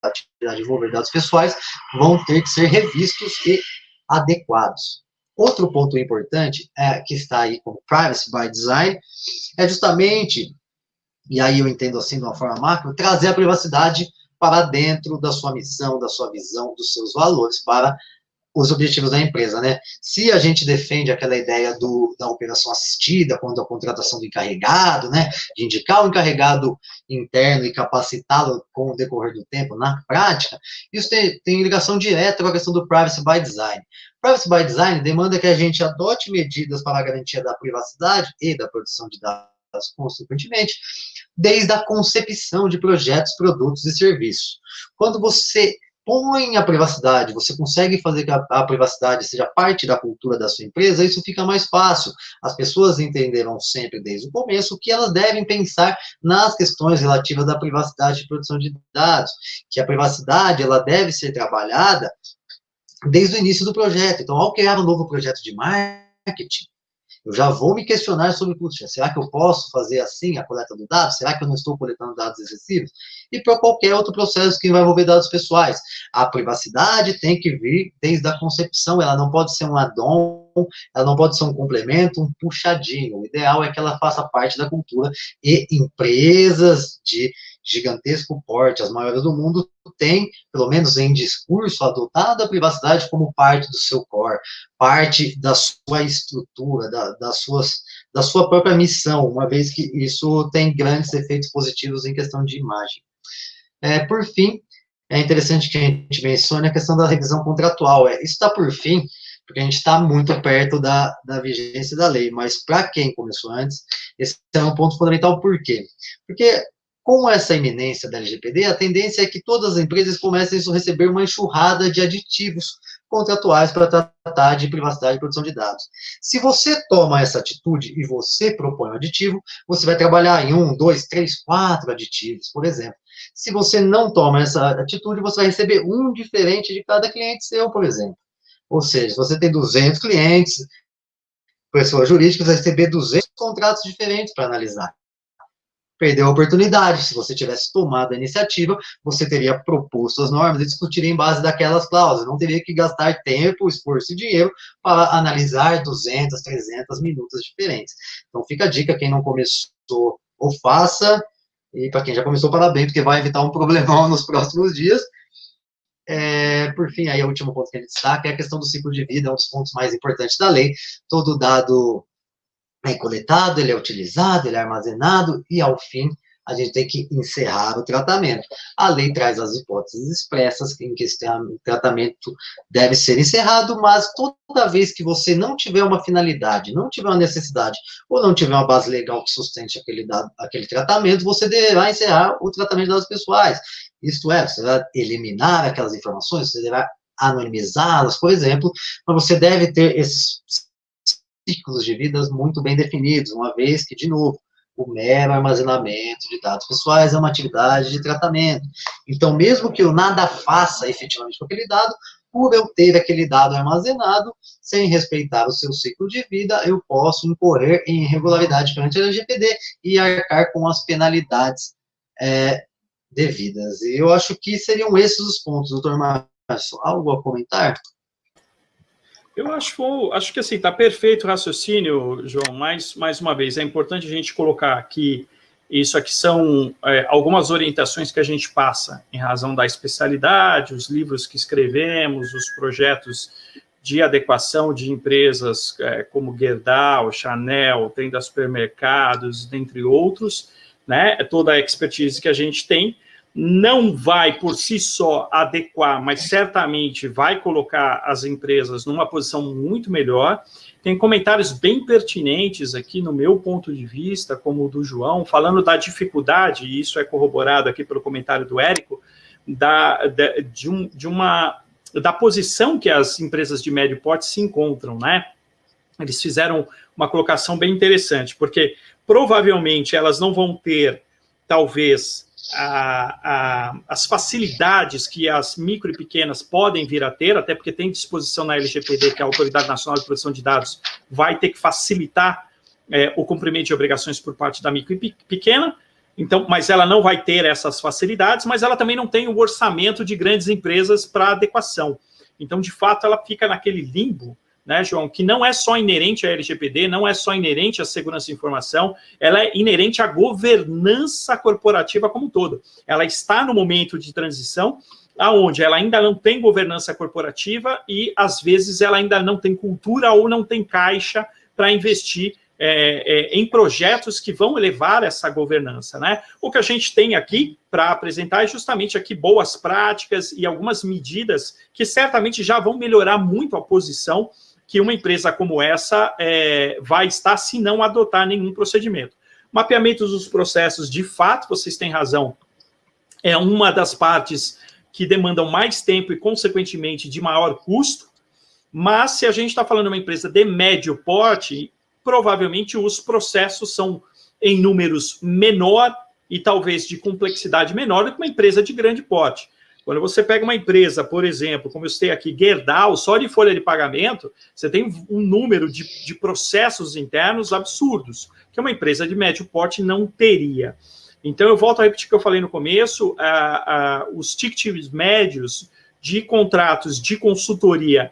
atividade envolver dados pessoais, vão ter que ser revistos e adequados. Outro ponto importante, que está aí como Privacy by Design, é justamente, e aí eu entendo assim de uma forma macro, trazer a privacidade para dentro da sua missão, da sua visão, dos seus valores, para os objetivos da empresa, né? Se a gente defende aquela ideia da operação assistida, quando a contratação do encarregado, né, de indicar o encarregado interno e capacitá-lo com o decorrer do tempo, na prática, isso tem ligação direta com a questão do Privacy by Design. Privacy by Design demanda que a gente adote medidas para a garantia da privacidade e da proteção de dados, consequentemente, desde a concepção de projetos, produtos e serviços. Quando você põe a privacidade, você consegue fazer que a privacidade seja parte da cultura da sua empresa, isso fica mais fácil. As pessoas entenderão sempre, desde o começo, que elas devem pensar nas questões relativas à privacidade e proteção de dados, que a privacidade ela deve ser trabalhada desde o início do projeto. Então, ao criar um novo projeto de marketing, eu já vou me questionar sobre, puxa, será que eu posso fazer assim a coleta do dado? Será que eu não estou coletando dados excessivos? E para qualquer outro processo que vai envolver dados pessoais. A privacidade tem que vir desde a concepção, ela não pode ser um add-on, ela não pode ser um complemento, um puxadinho. O ideal é que ela faça parte da cultura e empresas de gigantesco porte, as maiores do mundo, têm, pelo menos em discurso, adotado a privacidade como parte do seu core, parte da sua estrutura, da sua própria missão, uma vez que isso tem grandes efeitos positivos em questão de imagem. Por fim, é interessante que a gente mencione a questão da revisão contratual. Isso está por fim, porque a gente está muito perto da vigência da lei, mas para quem começou antes, esse é um ponto fundamental. Por quê? Porque com essa iminência da LGPD, a tendência é que todas as empresas comecem a receber uma enxurrada de aditivos contratuais para tratar de privacidade e proteção de dados. Se você toma essa atitude e você propõe um aditivo, você vai trabalhar em 1, 2, 3, 4 aditivos, por exemplo. Se você não toma essa atitude, você vai receber um diferente de cada cliente seu, por exemplo. Ou seja, se você tem 200 clientes, pessoa jurídica, você vai receber 200 contratos diferentes para analisar. Perdeu a oportunidade. Se você tivesse tomado a iniciativa, você teria proposto as normas e discutiria em base daquelas cláusulas. Não teria que gastar tempo, esforço e dinheiro para analisar 200, 300 minutas diferentes. Então, fica a dica, quem não começou, ou faça, e para quem já começou, parabéns, porque vai evitar um problemão nos próximos dias. Por fim, aí o último ponto que a gente destaca é a questão do ciclo de vida, é um dos pontos mais importantes da lei. Todo dado é coletado, ele é utilizado, ele é armazenado, e ao fim, a gente tem que encerrar o tratamento. A lei traz as hipóteses expressas em que esse tratamento deve ser encerrado, mas toda vez que você não tiver uma finalidade, não tiver uma necessidade, ou não tiver uma base legal que sustente aquele tratamento, você deverá encerrar o tratamento das pessoais. Isto é, você vai eliminar aquelas informações, você deverá anonimizá-las, por exemplo, mas você deve ter esses ciclos de vidas muito bem definidos, uma vez que, de novo, o mero armazenamento de dados pessoais é uma atividade de tratamento. Então, mesmo que eu nada faça efetivamente com aquele dado, por eu ter aquele dado armazenado, sem respeitar o seu ciclo de vida, eu posso incorrer em irregularidade perante a LGPD e arcar com as penalidades devidas. E eu acho que seriam esses os pontos, doutor Márcio. Algo a comentar? Eu acho que assim, está perfeito o raciocínio, João, mais uma vez, é importante a gente colocar que isso aqui são algumas orientações que a gente passa em razão da especialidade, os livros que escrevemos, os projetos de adequação de empresas como Gerdau, Chanel, Tenda Supermercados, dentre outros, né? Toda a expertise que a gente tem. Não vai, por si só, adequar, mas certamente vai colocar as empresas numa posição muito melhor. Tem comentários bem pertinentes aqui, no meu ponto de vista, como o do João, falando da dificuldade, e isso é corroborado aqui pelo comentário do Érico, da posição que as empresas de médio porte se encontram, né? Eles fizeram uma colocação bem interessante, porque provavelmente elas não vão ter, talvez, as facilidades que as micro e pequenas podem vir a ter, até porque tem disposição na LGPD, que é a Autoridade Nacional de Proteção de Dados vai ter que facilitar o cumprimento de obrigações por parte da micro e pequena, então, mas ela não vai ter essas facilidades, mas ela também não tem o orçamento de grandes empresas para adequação. Então, de fato, ela fica naquele limbo, né, João, que não é só inerente à LGPD, não é só inerente à segurança de informação, ela é inerente à governança corporativa como um todo. Ela está no momento de transição, onde ela ainda não tem governança corporativa e, às vezes, ela ainda não tem cultura ou não tem caixa para investir em projetos que vão elevar essa governança, né? O que a gente tem aqui para apresentar é justamente aqui boas práticas e algumas medidas que certamente já vão melhorar muito a posição que uma empresa como essa vai estar se não adotar nenhum procedimento. Mapeamento dos processos, de fato, vocês têm razão, é uma das partes que demandam mais tempo e, consequentemente, de maior custo, mas se a gente está falando de uma empresa de médio porte, provavelmente os processos são em números menor e talvez de complexidade menor do que uma empresa de grande porte. Quando você pega uma empresa, por exemplo, como eu citei aqui, Gerdau, só de folha de pagamento, você tem um número de processos internos absurdos, que uma empresa de médio porte não teria. Então, eu volto a repetir o que eu falei no começo, os tickets médios de contratos de consultoria,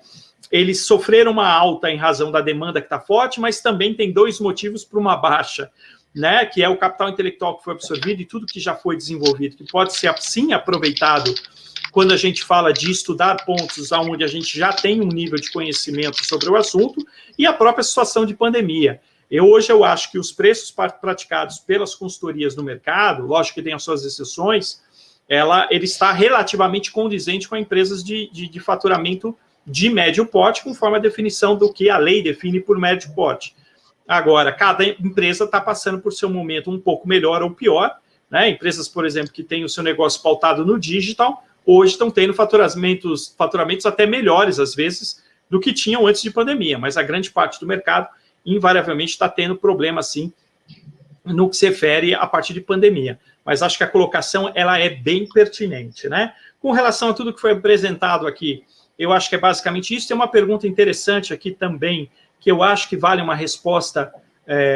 eles sofreram uma alta em razão da demanda que está forte, mas também tem dois motivos para uma baixa, né, que é o capital intelectual que foi absorvido e tudo que já foi desenvolvido, que pode ser, sim, aproveitado quando a gente fala de estudar pontos onde a gente já tem um nível de conhecimento sobre o assunto, e a própria situação de pandemia. Hoje eu acho que os preços praticados pelas consultorias no mercado, lógico que tem as suas exceções, ele está relativamente condizente com empresas de faturamento de médio porte, conforme a definição do que a lei define por médio porte. Agora, cada empresa está passando por seu momento um pouco melhor ou pior, né? Empresas, por exemplo, que têm o seu negócio pautado no digital, hoje estão tendo faturamentos até melhores, às vezes, do que tinham antes de pandemia, mas a grande parte do mercado, invariavelmente, está tendo problema, sim, no que se refere à parte de pandemia. Mas acho que a colocação ela é bem pertinente, né? Com relação a tudo que foi apresentado aqui, eu acho que é basicamente isso. Tem uma pergunta interessante aqui também, que eu acho que vale uma resposta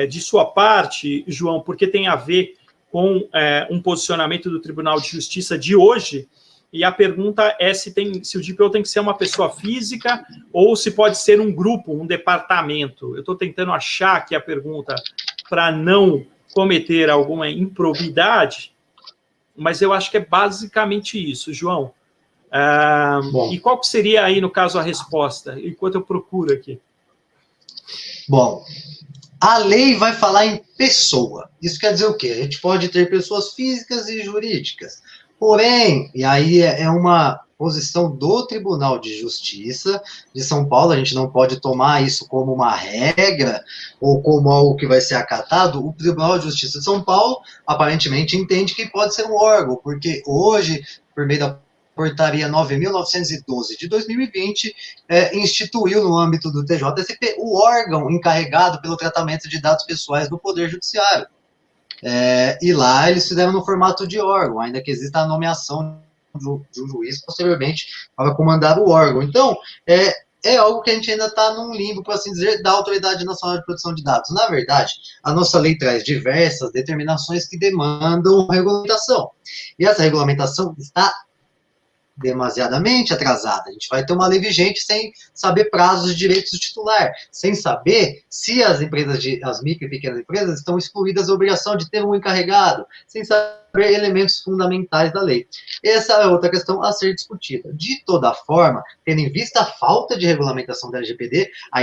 de sua parte, João, porque tem a ver com um posicionamento do Tribunal de Justiça de hoje, e a pergunta é se o DPO tem que ser uma pessoa física ou se pode ser um grupo, um departamento. Eu estou tentando achar aqui a pergunta para não cometer alguma improbidade, mas eu acho que é basicamente isso, João. E qual que seria aí, no caso, a resposta, enquanto eu procuro aqui? Bom, A lei vai falar em pessoa. Isso quer dizer o quê? A gente pode ter pessoas físicas e jurídicas. Porém, e aí é uma posição do Tribunal de Justiça de São Paulo, a gente não pode tomar isso como uma regra ou como algo que vai ser acatado. O Tribunal de Justiça de São Paulo aparentemente entende que pode ser um órgão, porque hoje, por meio da Portaria 9.912 de 2020, instituiu no âmbito do TJSP o órgão encarregado pelo tratamento de dados pessoais do Poder Judiciário. E lá eles fizeram no formato de órgão, ainda que exista a nomeação de um juiz posteriormente para comandar o órgão. Então, é algo que a gente ainda está num limbo, por assim dizer, da Autoridade Nacional de Proteção de Dados. Na verdade, a nossa lei traz diversas determinações que demandam regulamentação. E essa regulamentação está demasiadamente atrasada. A gente vai ter uma lei vigente sem saber prazos de direitos do titular, sem saber se as empresas, as micro e pequenas empresas estão excluídas da obrigação de ter um encarregado, sem saber elementos fundamentais da lei. Essa é outra questão a ser discutida. De toda forma, tendo em vista a falta de regulamentação da LGPD, a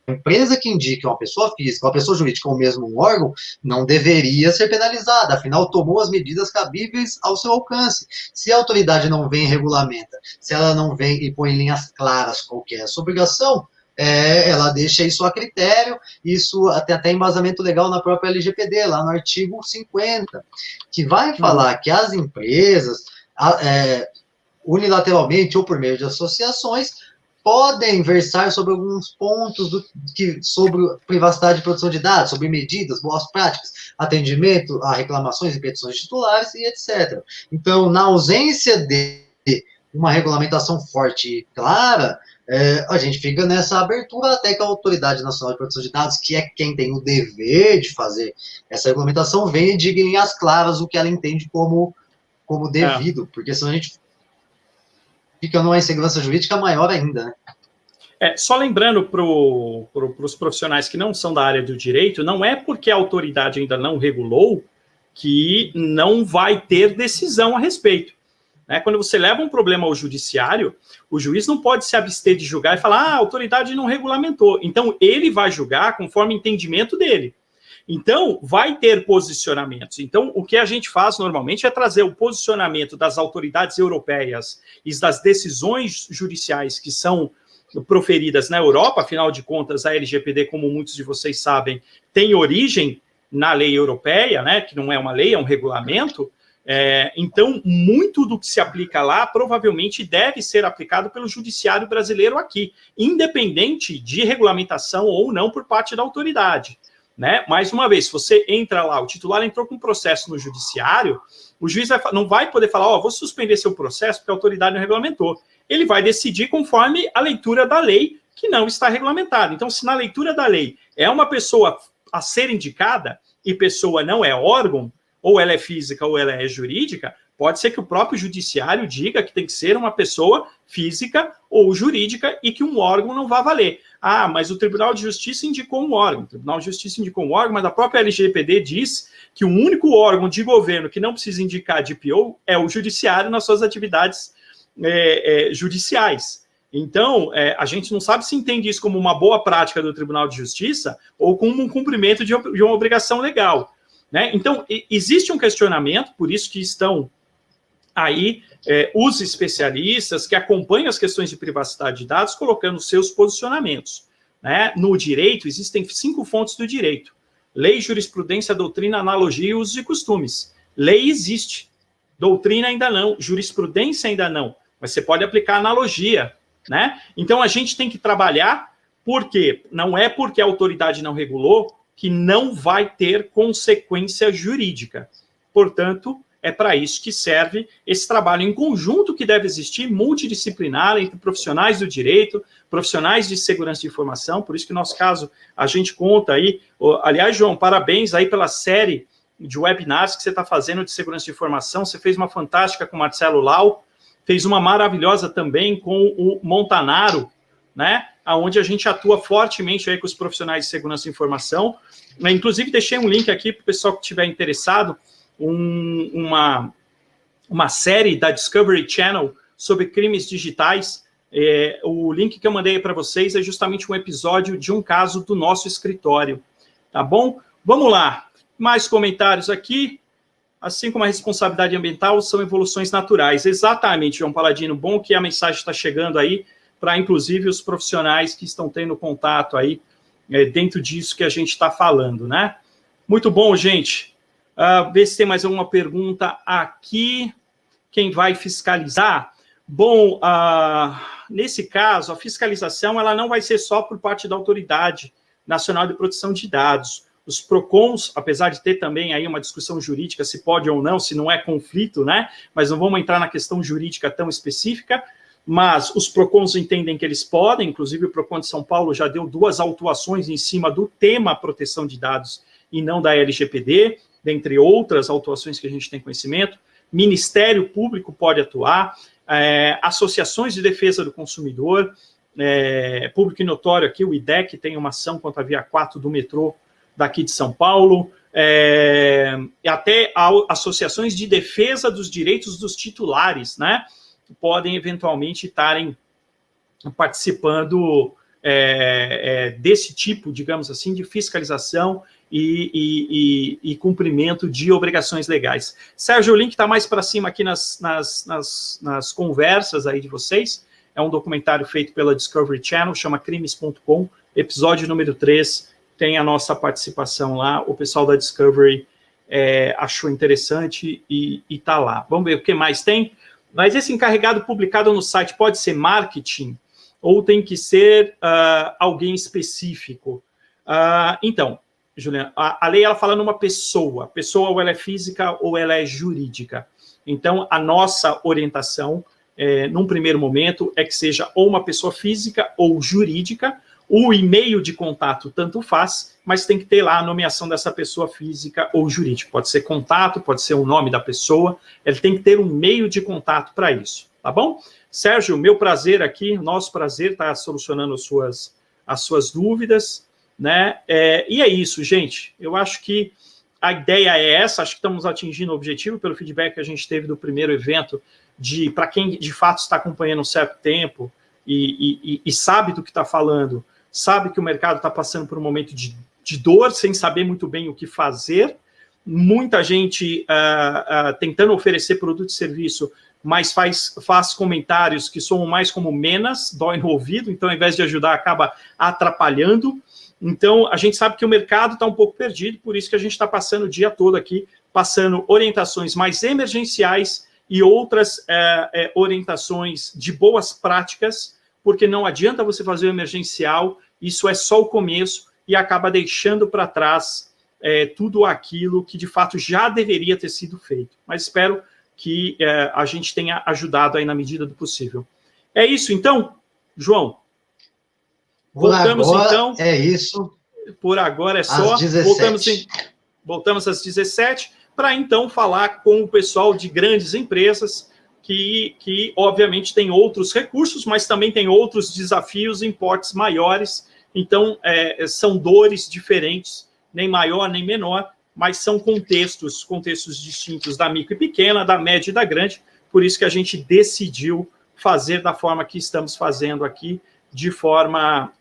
empresa que indique uma pessoa física, uma pessoa jurídica ou mesmo um órgão, não deveria ser penalizada, afinal tomou as medidas cabíveis ao seu alcance. Se a autoridade não vem e regulamenta, se ela não vem e põe em linhas claras qual que é essa obrigação, ela deixa isso a critério, isso tem até embasamento legal na própria LGPD, lá no artigo 50, que vai falar que as empresas, unilateralmente ou por meio de associações, podem versar sobre alguns pontos sobre privacidade e proteção de dados, sobre medidas, boas práticas, atendimento a reclamações e petições de titulares e etc. Então, na ausência de uma regulamentação forte e clara, a gente fica nessa abertura até que a Autoridade Nacional de Proteção de Dados, que é quem tem o dever de fazer essa regulamentação, venha e diga em linhas claras o que ela entende como devido, porque senão a gente fica numa insegurança jurídica maior ainda, né? Só lembrando para os profissionais que não são da área do direito, não é porque a autoridade ainda não regulou que não vai ter decisão a respeito. Né? Quando você leva um problema ao judiciário, o juiz não pode se abster de julgar e falar, a autoridade não regulamentou. Então, ele vai julgar conforme o entendimento dele. Então, vai ter posicionamentos. Então, o que a gente faz normalmente é trazer o posicionamento das autoridades europeias e das decisões judiciais que são proferidas na Europa. Afinal de contas, a LGPD, como muitos de vocês sabem, tem origem na lei europeia, né, que não é uma lei, é um regulamento. Então, muito do que se aplica lá provavelmente deve ser aplicado pelo judiciário brasileiro aqui, independente de regulamentação ou não por parte da autoridade. Né? Mais uma vez, se você entra lá, o titular entrou com um processo no judiciário, o juiz não vai poder falar, vou suspender seu processo porque a autoridade não regulamentou. Ele vai decidir conforme a leitura da lei que não está regulamentada. Então, se na leitura da lei é uma pessoa a ser indicada e pessoa não é órgão, ou ela é física ou ela é jurídica, pode ser que o próprio judiciário diga que tem que ser uma pessoa física ou jurídica e que um órgão não vá valer. Mas o Tribunal de Justiça indicou um órgão. O Tribunal de Justiça indicou um órgão, mas a própria LGPD diz que o único órgão de governo que não precisa indicar DPO é o judiciário nas suas atividades judiciais. Então, a gente não sabe se entende isso como uma boa prática do Tribunal de Justiça ou como um cumprimento de uma obrigação legal. Né? Então, existe um questionamento, por isso que estão aí os especialistas que acompanham as questões de privacidade de dados colocando seus posicionamentos. Né? No direito, existem 5 fontes do direito. Lei, jurisprudência, doutrina, analogia e usos e costumes. Lei existe, doutrina ainda não, jurisprudência ainda não, mas você pode aplicar analogia. Né? Então, a gente tem que trabalhar, porque não é porque a autoridade não regulou que não vai ter consequência jurídica. Portanto, é para isso que serve esse trabalho em conjunto que deve existir, multidisciplinar, entre profissionais do direito, profissionais de segurança de informação, por isso que no nosso caso a gente conta aí, aliás, João, parabéns aí pela série de webinars que você está fazendo de segurança de informação, você fez uma fantástica com o Marcelo Lau, fez uma maravilhosa também com o Montanaro, né, onde a gente atua fortemente aí com os profissionais de segurança de informação. Inclusive, deixei um link aqui para o pessoal que estiver interessado, uma série da Discovery Channel sobre crimes digitais. O link que eu mandei para vocês é justamente um episódio de um caso do nosso escritório. tá bom? Vamos lá, mais comentários aqui. Assim como a responsabilidade ambiental, são evoluções naturais. Exatamente, João Paladino, bom que a mensagem está chegando aí para, inclusive, os profissionais que estão tendo contato aí dentro disso que a gente está falando, né? Muito bom, gente. Ver se tem mais alguma pergunta aqui. Quem vai fiscalizar? Bom, nesse caso, a fiscalização ela não vai ser só por parte da Autoridade Nacional de Proteção de Dados. Os PROCONs, apesar de ter também aí uma discussão jurídica, se pode ou não, se não é conflito, né? Mas não vamos entrar na questão jurídica tão específica, mas os PROCONs entendem que eles podem, inclusive o PROCON de São Paulo já deu 2 autuações em cima do tema proteção de dados e não da LGPD, dentre outras autuações que a gente tem conhecimento. Ministério Público pode atuar, associações de defesa do consumidor, público e notório aqui, o IDEC tem uma ação contra a Via 4 do metrô daqui de São Paulo, e até associações de defesa dos direitos dos titulares, né, que podem eventualmente estarem participando desse tipo, digamos assim, de fiscalização e cumprimento de obrigações legais. Sérgio, o link está mais para cima aqui nas conversas aí de vocês, é um documentário feito pela Discovery Channel, chama crimes.com, episódio número 3, tem a nossa participação lá, o pessoal da Discovery achou interessante e está lá. Vamos ver o que mais tem. Mas esse encarregado publicado no site pode ser marketing ou tem que ser alguém específico? Então, Juliana, a lei ela fala numa pessoa ou ela é física ou ela é jurídica. Então, a nossa orientação, num primeiro momento, é que seja ou uma pessoa física ou jurídica. O e-mail de contato tanto faz, mas tem que ter lá a nomeação dessa pessoa física ou jurídica. Pode ser contato, pode ser o nome da pessoa, ele tem que ter um meio de contato para isso, tá bom? Sérgio, meu prazer aqui, nosso prazer estar solucionando as suas dúvidas, né? E é isso, gente. Eu acho que a ideia é essa, acho que estamos atingindo o objetivo pelo feedback que a gente teve do primeiro evento, para quem de fato está acompanhando um certo tempo e sabe do que está falando, sabe que o mercado está passando por um momento de dor, sem saber muito bem o que fazer, muita gente tentando oferecer produto e serviço, mas faz comentários que soam mais como menas, dói no ouvido, então ao invés de ajudar, acaba atrapalhando. Então, a gente sabe que o mercado está um pouco perdido, por isso que a gente está passando o dia todo aqui, passando orientações mais emergenciais e outras orientações de boas práticas, porque não adianta você fazer o emergencial, isso é só o começo e acaba deixando para trás tudo aquilo que de fato já deveria ter sido feito. Mas espero que a gente tenha ajudado aí na medida do possível. É isso então, João? Voltamos então. É isso. Por agora é só. Às 17. Voltamos às 17 para então falar com o pessoal de grandes empresas que obviamente tem outros recursos, mas também tem outros desafios em portes maiores. Então, são dores diferentes, nem maior nem menor, mas são contextos distintos da micro e pequena, da média e da grande. Por isso que a gente decidiu fazer da forma que estamos fazendo aqui, de forma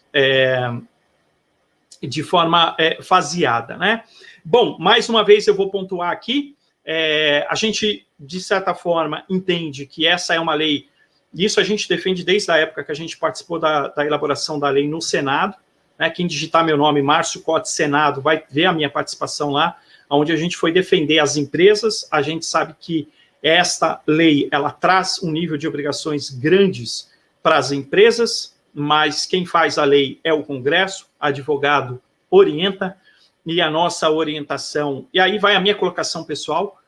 faseada, né? Bom, mais uma vez eu vou pontuar aqui, a gente, de certa forma, entende que essa é uma lei, e isso a gente defende desde a época que a gente participou da elaboração da lei no Senado, né? Quem digitar meu nome, Márcio Cote Senado, vai ver a minha participação lá, onde a gente foi defender as empresas. A gente sabe que esta lei, ela traz um nível de obrigações grandes para as empresas, mas quem faz a lei é o Congresso, advogado orienta, e a nossa orientação, e aí vai a minha colocação pessoal,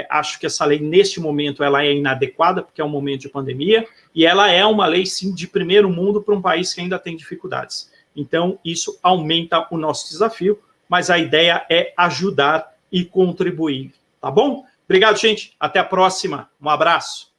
acho que essa lei, neste momento, ela é inadequada, porque é um momento de pandemia, e ela é uma lei, sim, de primeiro mundo para um país que ainda tem dificuldades. Então, isso aumenta o nosso desafio, mas a ideia é ajudar e contribuir, tá bom? Obrigado, gente. Até a próxima. Um abraço.